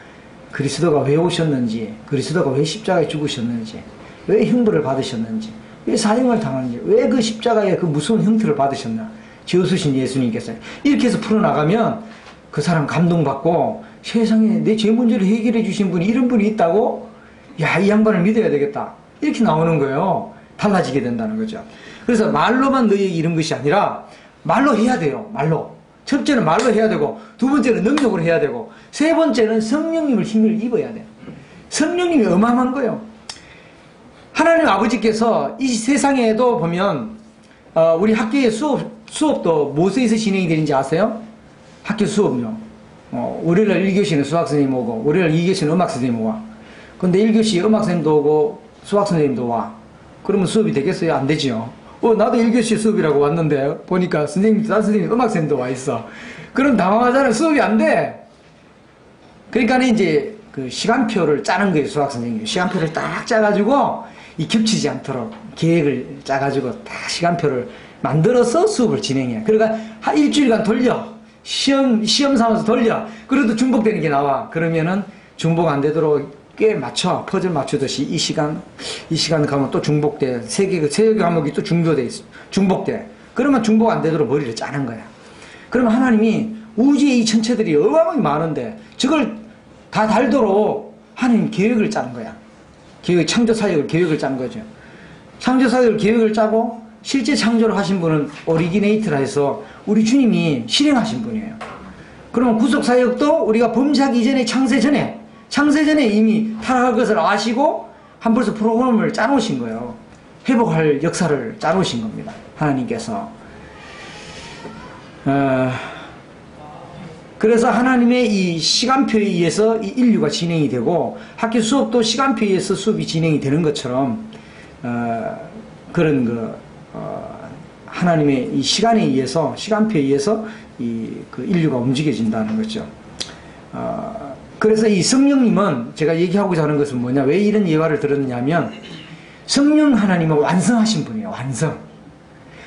S1: 그리스도가 왜 오셨는지, 그리스도가 왜 십자가에 죽으셨는지, 왜 형벌을 받으셨는지, 왜 사형을 당하는지, 왜 그 십자가의 그 무서운 형태를 받으셨나, 지어주신 예수님께서 이렇게 해서 풀어나가면 그 사람 감동받고 세상에 내 죄 문제를 해결해 주신 분이 이런 분이 있다고, 야, 이 양반을 믿어야 되겠다, 이렇게 나오는 거예요. 달라지게 된다는 거죠. 그래서 말로만 너희에게 이런 것이 아니라 말로 해야 돼요. 말로. 첫째는 말로 해야 되고, 두 번째는 능력으로 해야 되고, 세 번째는 성령님을 힘을 입어야 돼요. 성령님이 어마어마한 거예요. 하나님 아버지께서 이 세상에도 보면 우리 학교의 수업도 무엇에서 진행이 되는지 아세요? 학교 수업요. 월요일날 1교시는 수학선생님 오고 월요일 2교시는 음악선생님 와. 근데 1교시 음악선생님도 오고 수학선생님도 와. 그러면 수업이 되겠어요? 안 되죠. 나도 1교시 수업이라고 왔는데 보니까 다른 선생님 음악선생님도 와 있어. 그럼 당황하잖아요. 수업이 안 돼. 그러니까 이제 그 시간표를 짜는 거예요. 수학선생님이 시간표를 딱 짜가지고 겹치지 않도록 계획을 짜가지고 딱 시간표를 만들어서 수업을 진행해. 그러니까 한 일주일간 돌려. 시험 삼아서 돌려. 그래도 중복되는 게 나와. 그러면은 중복 안 되도록 꽤 맞춰. 퍼즐 맞추듯이 이 시간 가면 또 중복돼. 세 개 과목이 또 중복돼. 그러면 중복 안 되도록 머리를 짜는 거야. 그러면 하나님이 우주의 이 천체들이 어마어마하게 많은데 저걸 다 달도록 하나님 계획을 짜는 거야. 창조 사역을 계획을 짠 거죠. 창조 사역을 계획을 짜고 실제 창조를 하신 분은 오리지네이터라 해서 우리 주님이 실행하신 분이에요. 그러면 구속 사역도 우리가 범죄하기 이전에 창세 전에 이미 타락할 것을 아시고 한 벌써 프로그램을 짜놓으신 거예요. 회복할 역사를 짜놓으신 겁니다. 하나님께서. 그래서 하나님의 이 시간표에 의해서 이 인류가 진행이 되고 학교 수업도 시간표에 의해서 수업이 진행이 되는 것처럼 그런 하나님의 이 시간에 의해서 시간표에 의해서 그 인류가 움직여진다는 거죠. 그래서 이 성령님은 제가 얘기하고자 하는 것은 뭐냐, 왜 이런 예화를 들었냐면 성령 하나님은 완성하신 분이에요. 완성.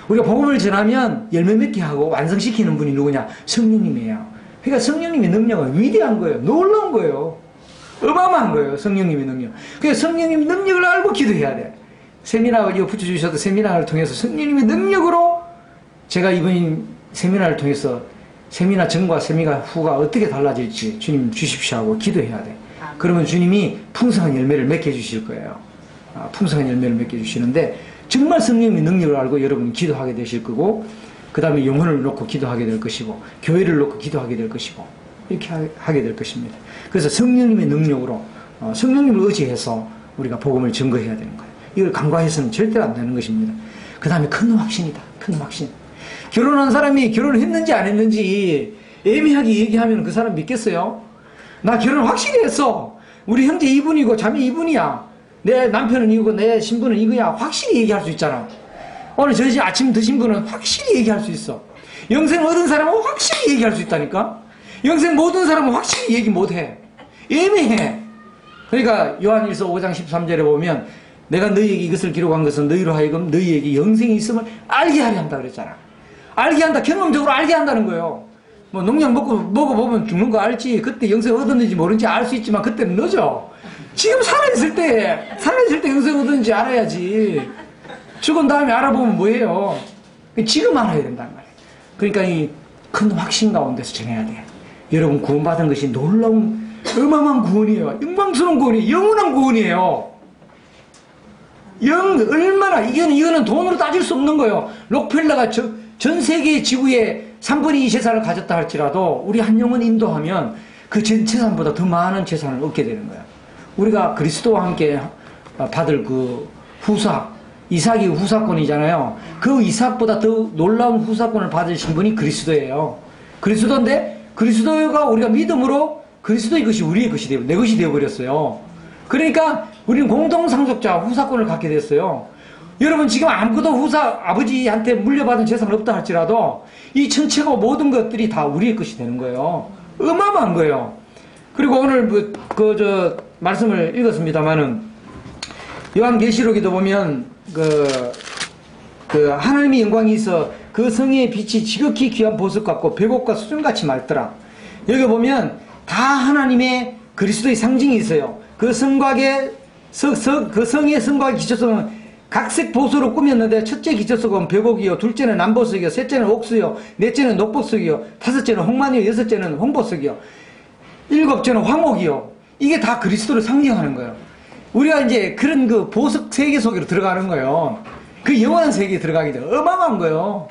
S1: 우리가 복음을 전하면 열매 맺게 하고 완성시키는 분이 누구냐? 성령님이에요. 그러니까 성령님의 능력은 위대한 거예요. 놀라운 거예요. 어마어마한 거예요. 성령님의 능력. 그러니까 성령님의 능력을 알고 기도해야 돼. 세미나를 이거 붙여주셔도 세미나를 통해서 성령님의 능력으로 제가 이번 세미나를 통해서 세미나 전과 세미나 후가 어떻게 달라질지 주님 주십시오 하고 기도해야 돼. 그러면 주님이 풍성한 열매를 맺게 해주실 거예요. 풍성한 열매를 맺게 해주시는데 정말 성령님의 능력을 알고 여러분이 기도하게 되실 거고 그 다음에 영혼을 놓고 기도하게 될 것이고 교회를 놓고 기도하게 될 것이고 이렇게 하게 될 것입니다. 그래서 성령님의 능력으로 성령님을 의지해서 우리가 복음을 증거해야 되는 거예요. 이걸 간과해서는 절대로 안 되는 것입니다. 그 다음에 큰 확신이다. 큰 확신. 결혼한 사람이 결혼을 했는지 안 했는지 애매하게 얘기하면 그 사람 믿겠어요? 나 결혼 확실히 했어. 우리 형제 이분이고 자매 이분이야. 내 남편은 이거고 내 신부는 이거야. 확실히 얘기할 수 있잖아. 오늘 저녁 아침 드신 분은 확실히 얘기할 수 있어. 영생 얻은 사람은 확실히 얘기할 수 있다니까. 영생 못 얻은 사람은 확실히 얘기 못해. 애매해. 그러니까 요한일서 5장 13절에 보면 내가 너희에게 이것을 기록한 것은 너희로 하여금 너희에게 영생이 있음을 알게 하려 한다 그랬잖아. 알게 한다. 경험적으로 알게 한다는 거예요. 뭐 농약 먹어보면 죽는 거 알지. 그때 영생 얻었는지 모르는지 알 수 있지만 그때는 늦어. 지금 살아있을 때 영생 얻었는지 알아야지. 죽은 다음에 알아보면 뭐예요? 지금 알아야 된단 말이에요. 그러니까 이 큰 확신 가운데서 전해야 돼요. 여러분 구원받은 것이 놀라운 어마어마한 구원이에요. 영광스러운 구원이에요. 영원한 구원이에요. 얼마나 이거는 돈으로 따질 수 없는 거예요. 록펠러가 전 세계 지구의 3분의 2 재산을 가졌다 할지라도 우리 한 영혼 인도하면 그 재산보다 더 많은 재산을 얻게 되는 거예요. 우리가 그리스도와 함께 받을 그 후사 이삭이 후사권이잖아요. 그 이삭보다 더 놀라운 후사권을 받으신 분이 그리스도예요. 그리스도인데 그리스도가 우리가 믿음으로 그리스도의 것이 우리의 것이 되고 내 것이 되어버렸어요. 그러니까 우리는 공동상속자 후사권을 갖게 됐어요. 여러분 지금 아무것도 아버지한테 물려받은 재산은 없다 할지라도 이 천체가 모든 것들이 다 우리의 것이 되는 거예요. 어마어마한 거예요. 그리고 오늘 말씀을 읽었습니다마는 요한계시록에도 보면 하나님의 영광이 있어 그 성의 빛이 지극히 귀한 보석 같고 벽옥과 수정같이 맑더라. 여기 보면 다 하나님의 그리스도의 상징이 있어요. 그 성곽의 그 성의 성곽의 기초석은 각색 보석으로 꾸몄는데 첫째 기초석은 벽옥이요, 둘째는 남보석이요, 셋째는 옥수요, 넷째는 녹보석이요, 다섯째는 홍만이요, 여섯째는 홍보석이요, 일곱째는 황옥이요. 이게 다 그리스도를 상징하는 거예요. 우리가 이제 그런 그 보석 세계 속으로 들어가는 거예요. 그 영원한 세계에 들어가게 돼요. 어마어마한 거예요.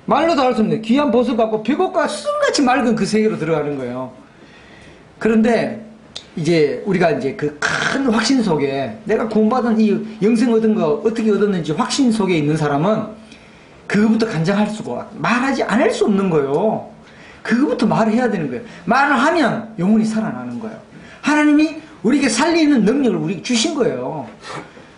S1: 말로도 할 수 없는 귀한 보석 같고 벽옥과 수정같이 맑은 그 세계로 들어가는 거예요. 그런데 이제 우리가 이제 그 큰 확신 속에 내가 구원받은 이 영생 얻은 거 어떻게 얻었는지 확신 속에 있는 사람은 그거부터 간장할 수가 말하지 않을 수 없는 거예요. 그거부터 말을 해야 되는 거예요. 말을 하면 영혼이 살아나는 거예요. 하나님이 우리에게 살리는 능력을 우리에게 주신 거예요.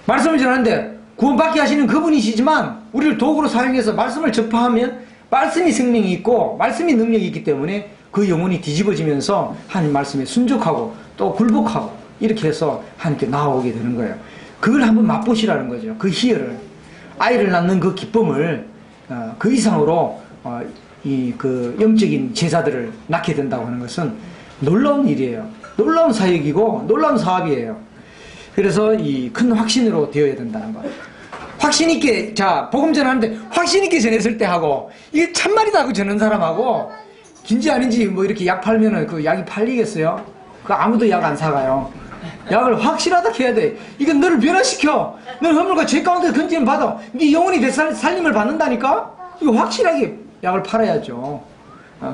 S1: 말씀을 전하는데 구원받게 하시는 그분이시지만 우리를 도구로 사용해서 말씀을 접하면 말씀이 생명이 있고 말씀이 능력이 있기 때문에 그 영혼이 뒤집어지면서 하나님 말씀에 순종하고 또 굴복하고 이렇게 해서 하나님께 나아오게 되는 거예요. 그걸 한번 맛보시라는 거죠. 그 희열을, 아이를 낳는 그 기쁨을 그 이상으로 그 영적인 제자들을 낳게 된다고 하는 것은 놀라운 일이에요. 놀라운 사역이고 놀라운 사업이에요. 그래서 이 큰 확신으로 되어야 된다는 거. 확신 있게, 자, 복음 전하는데 확신 있게 전했을 때 하고, 이게 참말이다 하고 전하는 사람하고, 긴지 아닌지 뭐 이렇게 약 팔면은 그 약이 팔리겠어요? 그 아무도 약 안 사가요. 약을 확실하다 해야 돼. 이건 너를 변화시켜. 너는 허물과 죄 가운데 건짐을 받아. 네 영혼이 살림을 받는다니까? 이거 확실하게 약을 팔아야죠.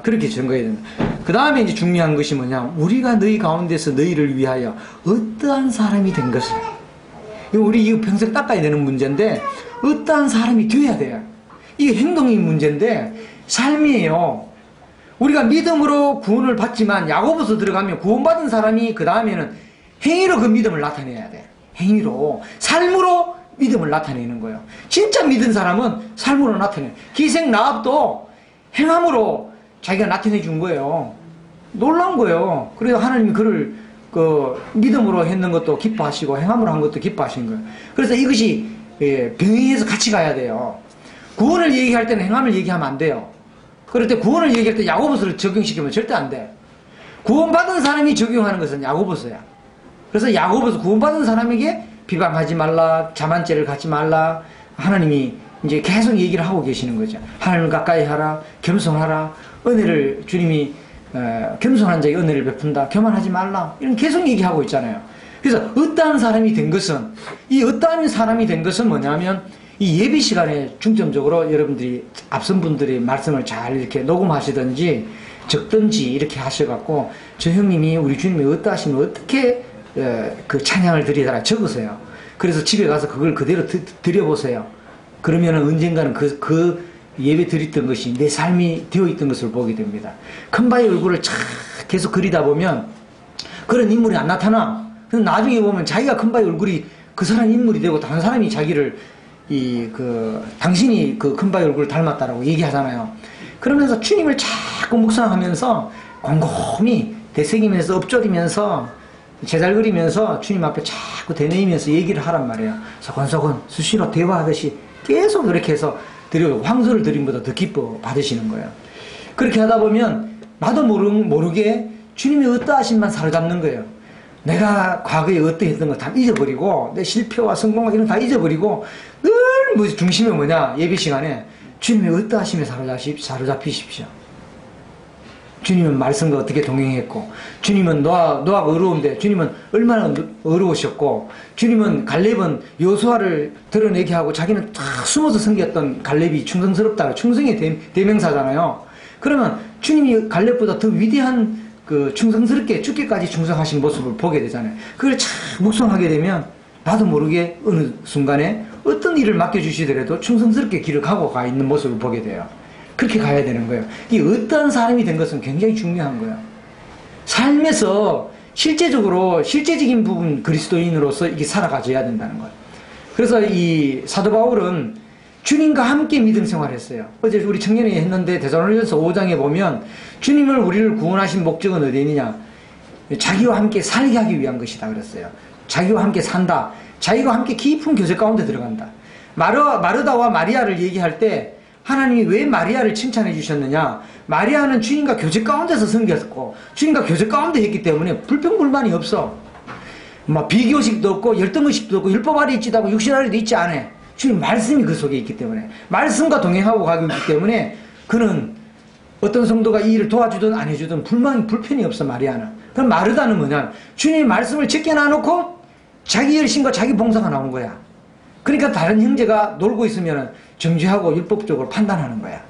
S1: 그렇게 증거해야 된다. 그 다음에 이제 중요한 것이 뭐냐. 우리가 너희 가운데서 너희를 위하여 어떠한 사람이 된 것을. 우리 이거 평생 닦아야 되는 문제인데, 어떠한 사람이 되어야 돼요. 이게 행동의 문제인데, 삶이에요. 우리가 믿음으로 구원을 받지만, 야고보서 들어가면 구원받은 사람이 그 다음에는 행위로 그 믿음을 나타내야 돼. 행위로. 삶으로 믿음을 나타내는 거예요. 진짜 믿은 사람은 삶으로 나타내. 기생 라합도 행함으로 자기가 나타내 준 거예요. 놀라운 거예요. 그래서 하나님이 그를 그 믿음으로 했는 것도 기뻐하시고 행함으로 한 것도 기뻐하신 거예요. 그래서 이것이 병행해서 같이 가야 돼요. 구원을 얘기할 때는 행함을 얘기하면 안 돼요. 그럴 때 구원을 얘기할 때 야고보서를 적용시키면 절대 안 돼. 구원받은 사람이 적용하는 것은 야고보서야. 그래서 야고보서 구원받은 사람에게 비방하지 말라, 자만죄를 갖지 말라, 하나님이 이제 계속 얘기를 하고 계시는 거죠. 하나님을 가까이 하라, 겸손하라, 은혜를 주님이 겸손한 자에게 은혜를 베푼다, 교만하지 말라, 이런 계속 얘기하고 있잖아요. 그래서 어떠한 사람이 된 것은, 이 어떠한 사람이 된 것은 뭐냐면, 이 예배 시간에 중점적으로 여러분들이 앞선 분들이 말씀을 잘 이렇게 녹음하시든지 적든지 이렇게 하셔갖고, 저 형님이 우리 주님이 어떠하시면 어떻게 그 찬양을 드리더라 적으세요. 그래서 집에 가서 그걸 그대로 드려보세요. 그러면은 언젠가는 그 예배 드렸던 것이 내 삶이 되어 있던 것을 보게 됩니다. 큰바의 얼굴을 쫙 계속 그리다 보면 그런 인물이 안 나타나. 근데 나중에 보면 자기가 큰바의 얼굴이 그 사람 인물이 되고 다른 사람이 자기를 당신이 그 큰바의 얼굴을 닮았다라고 얘기하잖아요. 그러면서 주님을 자꾸 묵상하면서 곰곰이 되새기면서 엎조리면서 제잘 그리면서 주님 앞에 자꾸 되뇌이면서 얘기를 하란 말이에요. 서건서건 수시로 대화하듯이 계속 그렇게 해서 황소를 드림보다 더 기뻐 받으시는 거예요. 그렇게 하다 보면 나도 모르게 주님의 어떠하심만 사로잡는 거예요. 내가 과거에 어떠했던 거 다 잊어버리고 내 실패와 성공과 이런 거 다 잊어버리고 늘 중심이 뭐냐, 예배 시간에 주님의 어떠하심에 사로잡히십시오. 주님은 말씀과 어떻게 동행했고, 주님은 노아가 어려운데 주님은 얼마나 어려우셨고, 주님은 갈렙은 요수아를 드러내게 하고 자기는 다 숨어서 섬겼던 갈렙이 충성스럽다, 충성의 대명사잖아요. 그러면 주님이 갈렙보다 더 위대한 그 충성스럽게 죽기까지 충성하신 모습을 보게 되잖아요. 그걸 참 묵상하게 되면 나도 모르게 어느 순간에 어떤 일을 맡겨주시더라도 충성스럽게 길을 가고 가 있는 모습을 보게 돼요. 그렇게 가야 되는 거예요. 이 어떠한 사람이 된 것은 굉장히 중요한 거예요. 삶에서 실제적인 부분 그리스도인으로서 이게 살아가줘야 된다는 거예요. 그래서 이 사도 바울은 주님과 함께 믿음 생활을 했어요. 어제 우리 청년이 했는데 데살로니가서 5장에 보면 주님을 우리를 구원하신 목적은 어디 있느냐? 자기와 함께 살게 하기 위한 것이다 그랬어요. 자기와 함께 산다. 자기와 함께 깊은 교제 가운데 들어간다. 마르다와 마리아를 얘기할 때 하나님이 왜 마리아를 칭찬해 주셨느냐? 마리아는 주님과 교제 가운데서 섬겼고 주님과 교제 가운데 했기 때문에 불평불만이 없어. 막 비교식도 없고 열등의식도 없고 율법 아래 있지도 않고 육신 아래도 있지 않아. 주님 말씀이 그 속에 있기 때문에, 말씀과 동행하고 가기 때문에 그는 어떤 성도가 이 일을 도와주든 안 해주든 불편이 없어. 마리아는. 그럼 마르다는 뭐냐? 주님의 말씀을 제껴놔놓고 자기 열심과 자기 봉사가 나온 거야. 그러니까 다른 형제가 놀고 있으면 정죄하고 율법적으로 판단하는 거야.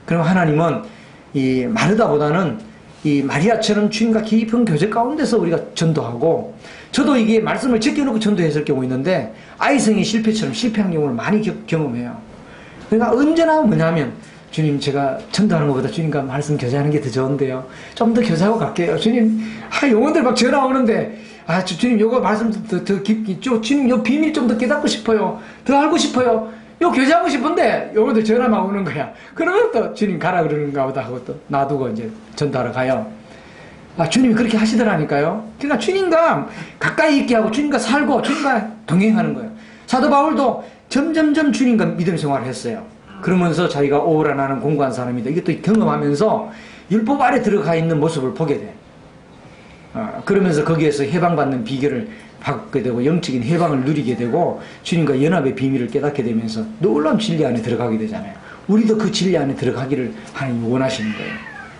S1: 그럼 하나님은 이 마르다보다는 이 마리아처럼 주님과 깊은 교제 가운데서 우리가 전도하고, 저도 이게 말씀을 제껴놓고 전도했을 경우 있는데 아이성의 실패처럼 실패한 경우를 많이 경험해요. 그러니까 언제나 뭐냐면, 주님 제가 전도하는 것보다 주님과 말씀 교제하는 게 더 좋은데요, 좀 더 교제하고 갈게요. 주님 영혼들 막 전화 오는데 주님 요거 말씀 더 깊게, 주님 요 비밀 좀 더 깨닫고 싶어요, 더 알고 싶어요, 요 교제하고 싶은데 요거들 전화만 오는 거야. 그러면 또 주님 가라 그러는가 보다 하고 또 놔두고 이제 전도하러 가요. 주님이 그렇게 하시더라니까요. 그러니까 주님과 가까이 있게 하고 주님과 살고 주님과 동행하는 거예요. 사도 바울도 점점점 주님과 믿음 생활을 했어요. 그러면서 자기가 오라 나는 공고한 사람이다, 이것도 경험하면서 율법 아래 들어가 있는 모습을 보게 돼. 그러면서 거기에서 해방받는 비결을 받게 되고 영적인 해방을 누리게 되고 주님과 연합의 비밀을 깨닫게 되면서 놀라운 진리 안에 들어가게 되잖아요. 우리도 그 진리 안에 들어가기를 하나님이 원하시는 거예요.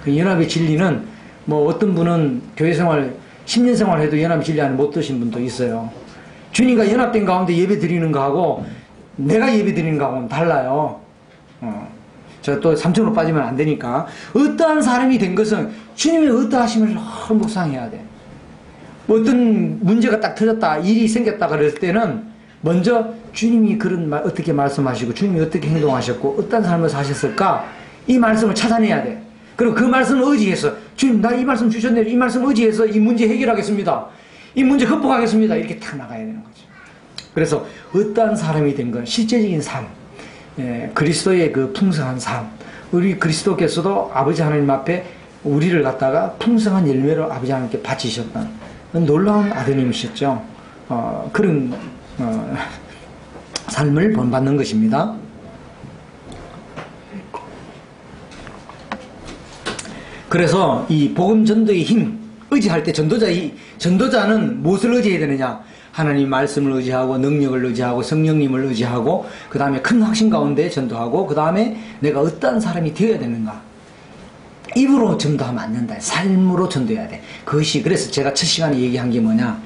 S1: 그 연합의 진리는 뭐 어떤 분은 교회 생활 10년 생활해도 연합의 진리 안에 못 드신 분도 있어요. 주님과 연합된 가운데 예배 드리는 거하고 내가 예배 드리는 거하고는 달라요. 제가 또 3층으로 빠지면 안 되니까 어떠한 사람이 된 것은 주님의 어떠하심을 묵상해야 돼. 어떤 문제가 딱 터졌다, 일이 생겼다 그랬을 때는 먼저 주님이 그런 말 어떻게 말씀하시고 주님이 어떻게 행동하셨고 어떤 삶을 사셨을까 이 말씀을 찾아내야 돼. 그리고 그 말씀을 의지해서 주님 나 이 말씀 주셨네요. 이 말씀 의지해서 이 문제 해결하겠습니다. 이 문제 극복하겠습니다. 이렇게 탁 나가야 되는 거죠. 그래서 어떠한 사람이 된 건 실제적인 삶, 그리스도의 그 풍성한 삶, 우리 그리스도께서도 아버지 하나님 앞에 우리를 갖다가 풍성한 열매로 아버지 하나님께 바치셨던 놀라운 아드님이셨죠. 그런 삶을 본받는 것입니다. 그래서 이 복음 전도의 힘, 의지할 때 전도자는 무엇을 의지해야 되느냐? 하나님 말씀을 의지하고 능력을 의지하고 성령님을 의지하고 그 다음에 큰 확신 가운데 전도하고 그 다음에 내가 어떠한 사람이 되어야 되는가? 입으로 전도하면 안 된다. 삶으로 전도해야 돼. 그것이 그래서 제가 첫 시간에 얘기한 게 뭐냐?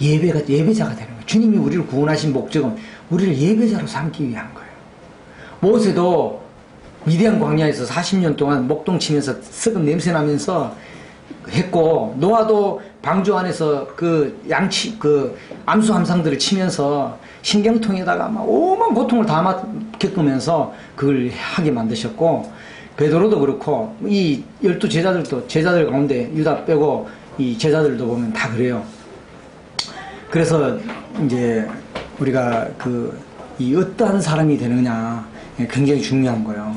S1: 예배자가 되는 거예요. 주님이 우리를 구원하신 목적은 우리를 예배자로 삼기 위한 거예요. 모세도 미디안 광야에서 40년 동안 목동 치면서 썩은 냄새 나면서 했고 노아도 방주 안에서 그 암수함상들을 치면서 신경통에다가 막 오만 고통을 다 겪으면서 그걸 하게 만드셨고 베드로도 그렇고 이 12제자들도 제자들 가운데 유다 빼고 이 제자들도 보면 다 그래요. 그래서 이제 우리가 이 어떠한 사람이 되느냐 굉장히 중요한 거예요.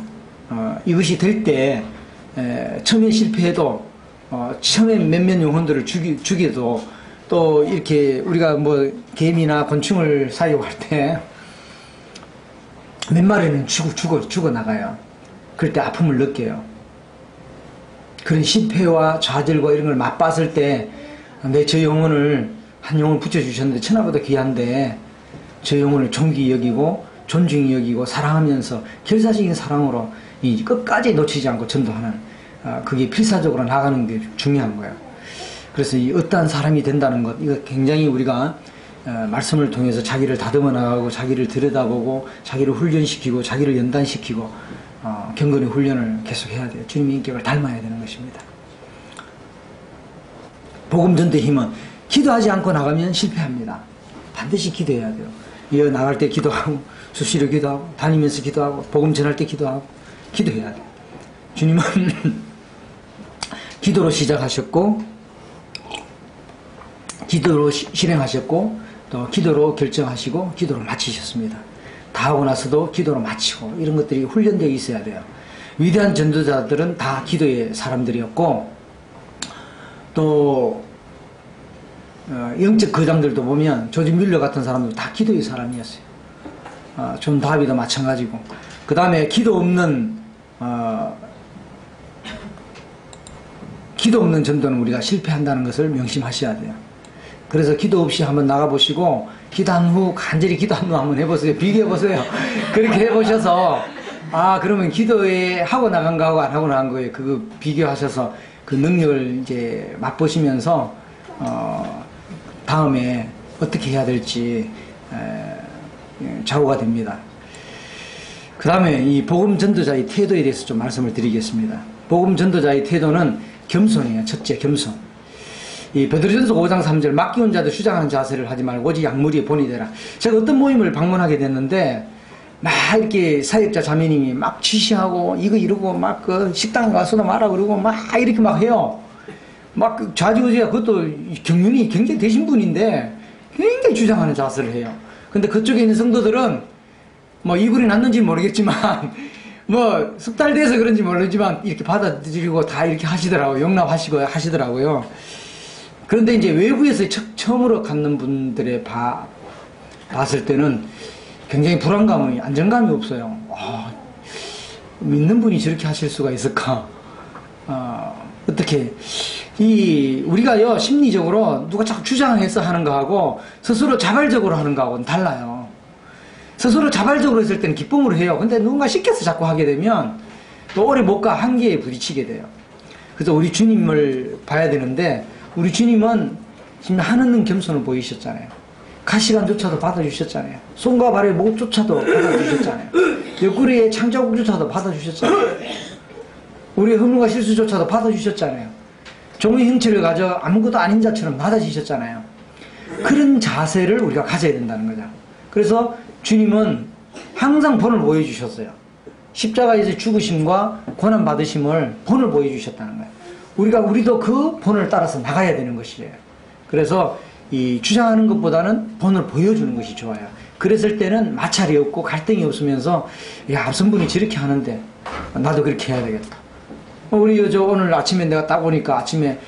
S1: 이것이 될 때 처음에 실패해도 처음에 몇몇 영혼들을 죽여도 또 이렇게 우리가 뭐 개미나 곤충을 사육할 때 몇 마리는 죽어 나가요. 그럴 때 아픔을 느껴요. 그런 실패와 좌절과 이런 걸 맛봤을 때 내 저 영혼을 한 영혼을 붙여주셨는데 천하보다 귀한데 저 영혼을 존귀히 여기고 존중히 여기고 사랑하면서 결사적인 사랑으로 이 끝까지 놓치지 않고 전도하는 그게 필사적으로 나가는 게 중요한 거예요. 그래서 이 어떠한 사람이 된다는 것 이거 굉장히 우리가 말씀을 통해서 자기를 다듬어 나가고 자기를 들여다보고 자기를 훈련시키고 자기를 연단시키고 경건의 훈련을 계속 해야 돼요. 주님의 인격을 닮아야 되는 것입니다. 복음 전도의 힘은 기도하지 않고 나가면 실패합니다. 반드시 기도해야 돼요. 이어 나갈 때 기도하고 수시로 기도하고 다니면서 기도하고 복음 전할 때 기도하고 기도해야 돼요. 주님은 기도로 시작하셨고 기도로 실행하셨고 또 기도로 결정하시고 기도로 마치셨습니다. 다 하고 나서도 기도로 마치고 이런 것들이 훈련되어 있어야 돼요. 위대한 전도자들은 다 기도의 사람들이었고 또 영적 거장들도 보면 조지 뮬러 같은 사람들 다 기도의 사람이었어요. 존 다비도 마찬가지고 그 다음에 기도 없는 전도는 우리가 실패한다는 것을 명심하셔야 돼요. 그래서 기도 없이 한번 나가보시고 기도한 후 간절히 기도한 후 한번 해보세요. 비교해보세요. 그렇게 해보셔서 그러면 기도에 하고 나간 거하고 안 하고 나간 거에 그거 비교하셔서 그 능력을 이제 맛보시면서 다음에 어떻게 해야 될지 좌우가 됩니다. 그 다음에 이 복음 전도자의 태도에 대해서 좀 말씀을 드리겠습니다. 복음 전도자의 태도는 겸손이에요. 첫째, 겸손. 이 베드로전서 5장 3절 맡기운 자들 주장하는 자세를 하지 말고 오직 약물이 본이 되라. 제가 어떤 모임을 방문하게 됐는데 막 이렇게 사역자 자매님이 막 지시하고 이거 이러고 막 그 식당 가서도 말아 그러고 막 이렇게 막 해요. 막 좌지우지가 그것도 경륜이 굉장히 되신 분인데 굉장히 주장하는 자세를 해요. 근데 그쪽에 있는 성도들은 뭐 이불이 났는지 모르겠지만 뭐 석 달 돼서 그런지 모르지만 이렇게 받아들이고 다 이렇게 하시더라고요. 용납하시고 하시더라고요. 그런데 이제 외부에서 처음으로 갖는 분들의 봤을 때는 굉장히 불안감이, 안정감이 없어요. 믿는 분이 저렇게 하실 수가 있을까? 어떻게 우리가요, 심리적으로 누가 자꾸 주장해서 하는 거하고 스스로 자발적으로 하는 거하고는 달라요. 스스로 자발적으로 했을 때는 기쁨으로 해요. 근데 누군가 시켜서 자꾸 하게 되면 또 오래 못 가 한계에 부딪히게 돼요. 그래서 우리 주님을 봐야 되는데, 우리 주님은 지금 하는 겸손을 보이셨잖아요. 가시관조차도 받아주셨잖아요. 손과 발의 목조차도 받아주셨잖아요. 옆구리의 창자국조차도 받아주셨잖아요. 우리의 허물과 실수조차도 받아주셨잖아요. 종의 형체를 가져 아무것도 아닌 자처럼 받아주셨잖아요. 그런 자세를 우리가 가져야 된다는 거죠. 그래서 주님은 항상 본을 보여주셨어요. 십자가에서 죽으심과 고난받으심을 본을 보여주셨다는 거예요. 우리도 그 본을 따라서 나가야 되는 것이에요. 그래서 이 주장하는 것보다는 본을 보여주는 것이 좋아요. 그랬을 때는 마찰이 없고 갈등이 없으면서, 야, 앞선 분이 저렇게 하는데 나도 그렇게 해야 되겠다. 우리 오늘 아침에 내가 딱 보니까 아침에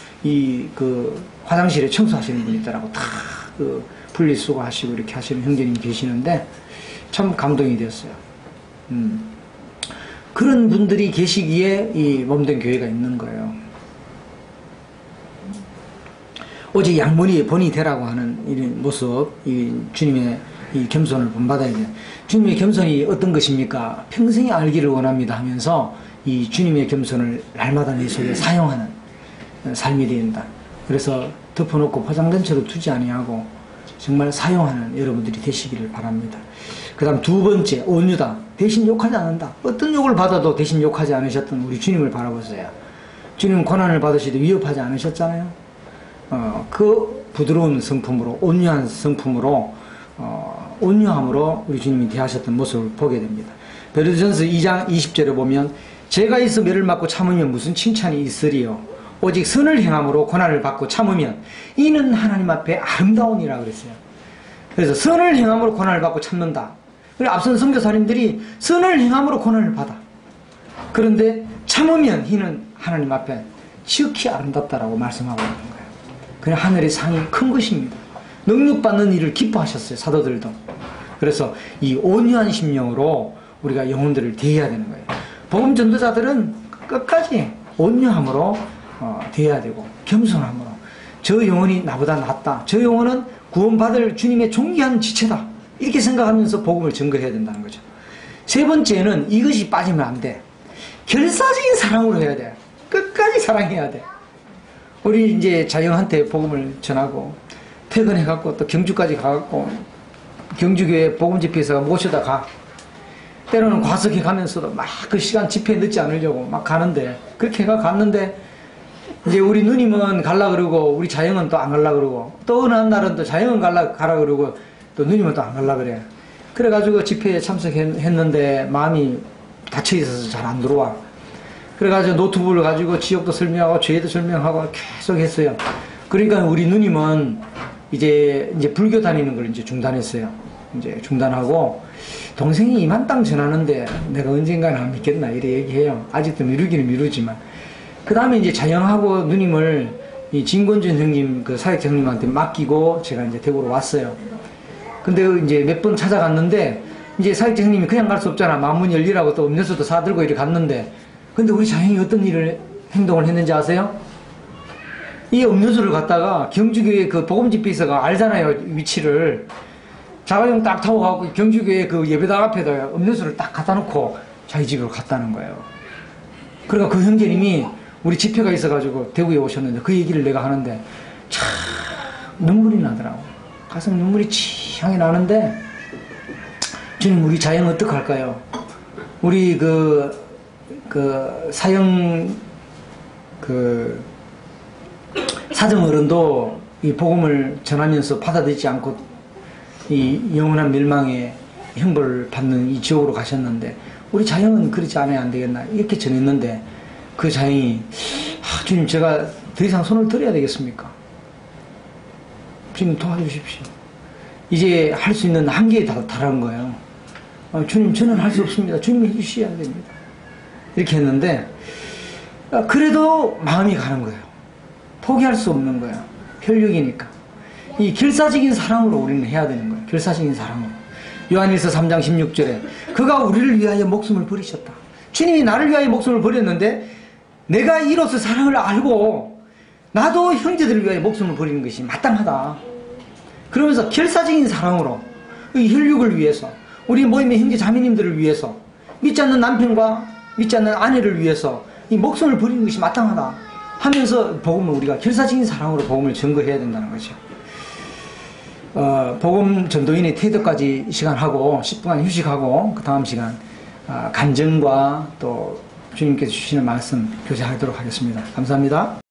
S1: 화장실에 청소하시는 분이 있더라고. 다 분리수거 하시고 이렇게 하시는 형제님이 계시는데 참 감동이 되었어요. 그런 분들이 계시기에 이 몸된 교회가 있는 거예요. 오직 양머리에 본이 되라고 하는 이런 모습, 이 주님의 이 겸손을 본받아야 돼요. 주님의 겸손이 어떤 것입니까? 평생에 알기를 원합니다 하면서 이 주님의 겸손을 날마다 내 속에 사용하는 삶이 된다. 그래서 덮어놓고 포장된 채로 두지 아니하고 정말 사용하는 여러분들이 되시기를 바랍니다. 그 다음 두 번째, 온유다. 대신 욕하지 않는다. 어떤 욕을 받아도 대신 욕하지 않으셨던 우리 주님을 바라보세요. 주님은 고난을 받으시되 위협하지 않으셨잖아요. 그 부드러운 성품으로, 온유한 성품으로, 온유함으로 우리 주님이 대하셨던 모습을 보게 됩니다. 베드로전서 2장 20절에 보면, 죄가 있어 매를 맞고 참으면 무슨 칭찬이 있으리요. 오직 선을 행함으로 고난을 받고 참으면 이는 하나님 앞에 아름다우니라 그랬어요. 그래서 선을 행함으로 고난을 받고 참는다. 그리고 앞선 선교사님들이 선을 행함으로 고난을 받아. 그런데 참으면 이는 하나님 앞에 지극히 아름답다라고 말씀하고 있는 거예요. 그냥 하늘의 상이 큰 것입니다. 능력받는 일을 기뻐하셨어요, 사도들도. 그래서 이 온유한 심령으로 우리가 영혼들을 대해야 되는 거예요. 복음 전도자들은 끝까지 온유함으로 대해야 되고, 겸손함으로. 저 영혼이 나보다 낫다. 저 영혼은 구원받을 주님의 존귀한 지체다. 이렇게 생각하면서 복음을 증거해야 된다는 거죠. 세 번째는 이것이 빠지면 안 돼. 결사적인 사랑으로 해야 돼. 끝까지 사랑해야 돼. 우리 이제 자영한테 복음을 전하고 퇴근해갖고 또 경주까지 가갖고 경주교회 복음 집회에서 모셔다 가. 때로는 과석해 가면서도 막 그 시간 집회에 늦지 않으려고 막 가는데, 그렇게 갔는데 이제 우리 누님은 갈라 그러고 우리 자영은 또 안 갈라 그러고, 또 어느 한 날은 또 자영은 가라 그러고 또 누님은 또 안 갈라 그래. 그래가지고 집회에 참석했는데 마음이 닫혀 있어서 잘 안 들어와. 그래가지고 노트북을 가지고 지역도 설명하고 죄도 설명하고 계속 했어요. 그러니까 우리 누님은 이제 불교 다니는 걸 이제 중단했어요. 이제 중단하고, 동생이 이만땅 전하는데 내가 언젠가는 안 믿겠나 이래 얘기해요. 아직도 미루기는 미루지만. 그 다음에 이제 자영하고 누님을 이 진권준 형님, 그 사역자 형님한테 맡기고 제가 이제 대구로 왔어요. 근데 이제 몇 번 찾아갔는데 이제 사역자 형님이 그냥 갈 수 없잖아. 마음문 열리라고 또 음료수도 사들고 이렇게 갔는데, 근데 우리 자영이 어떤 행동을 했는지 아세요? 이 음료수를 갖다가 경주교회 그 복음집회에서가 알잖아요, 위치를. 자가용 딱 타고 가고 경주교회 그 예배당 앞에다 음료수를 딱 갖다 놓고 자기 집으로 갔다는 거예요. 그러니까 그 형제님이 우리 집회가 있어가지고 대구에 오셨는데 그 얘기를 내가 하는데 참 눈물이 나더라고. 가슴 눈물이 치향이 나는데, 주님 우리 자영 어떡할까요? 우리 사형 사정 어른도 이 복음을 전하면서 받아들이지 않고 이 영원한 멸망의 형벌을 받는 이 지옥으로 가셨는데, 우리 자영은 그렇지 않아야 안 되겠나 이렇게 전했는데, 그 자영이 주님 제가 더 이상 손을 들어야 되겠습니까? 주님 도와주십시오. 이제 할 수 있는 한계에 달한 거예요. 주님 저는 할 수 없습니다. 주님이 해주셔야 됩니다. 이렇게 했는데, 그래도 마음이 가는 거예요. 포기할 수 없는 거예요. 혈육이니까. 이 결사적인 사랑으로 우리는 해야 되는 거예요. 결사적인 사랑으로. 요한일서 3장 16절에 그가 우리를 위하여 목숨을 버리셨다. 주님이 나를 위하여 목숨을 버렸는데, 내가 이로써 사랑을 알고 나도 형제들을 위하여 목숨을 버리는 것이 마땅하다. 그러면서 결사적인 사랑으로 이 혈육을 위해서, 우리 모임의 형제 자매님들을 위해서, 믿지 않는 남편과 믿지 않는 아내를 위해서 이 목숨을 버리는 것이 마땅하다 하면서 복음을 우리가 결사적인 사랑으로 복음을 증거해야 된다는 거죠. 복음 전도인의 테드까지 시간하고 10분간 휴식하고 그 다음 시간 간증과 또 주님께서 주시는 말씀 교제하도록 하겠습니다. 감사합니다.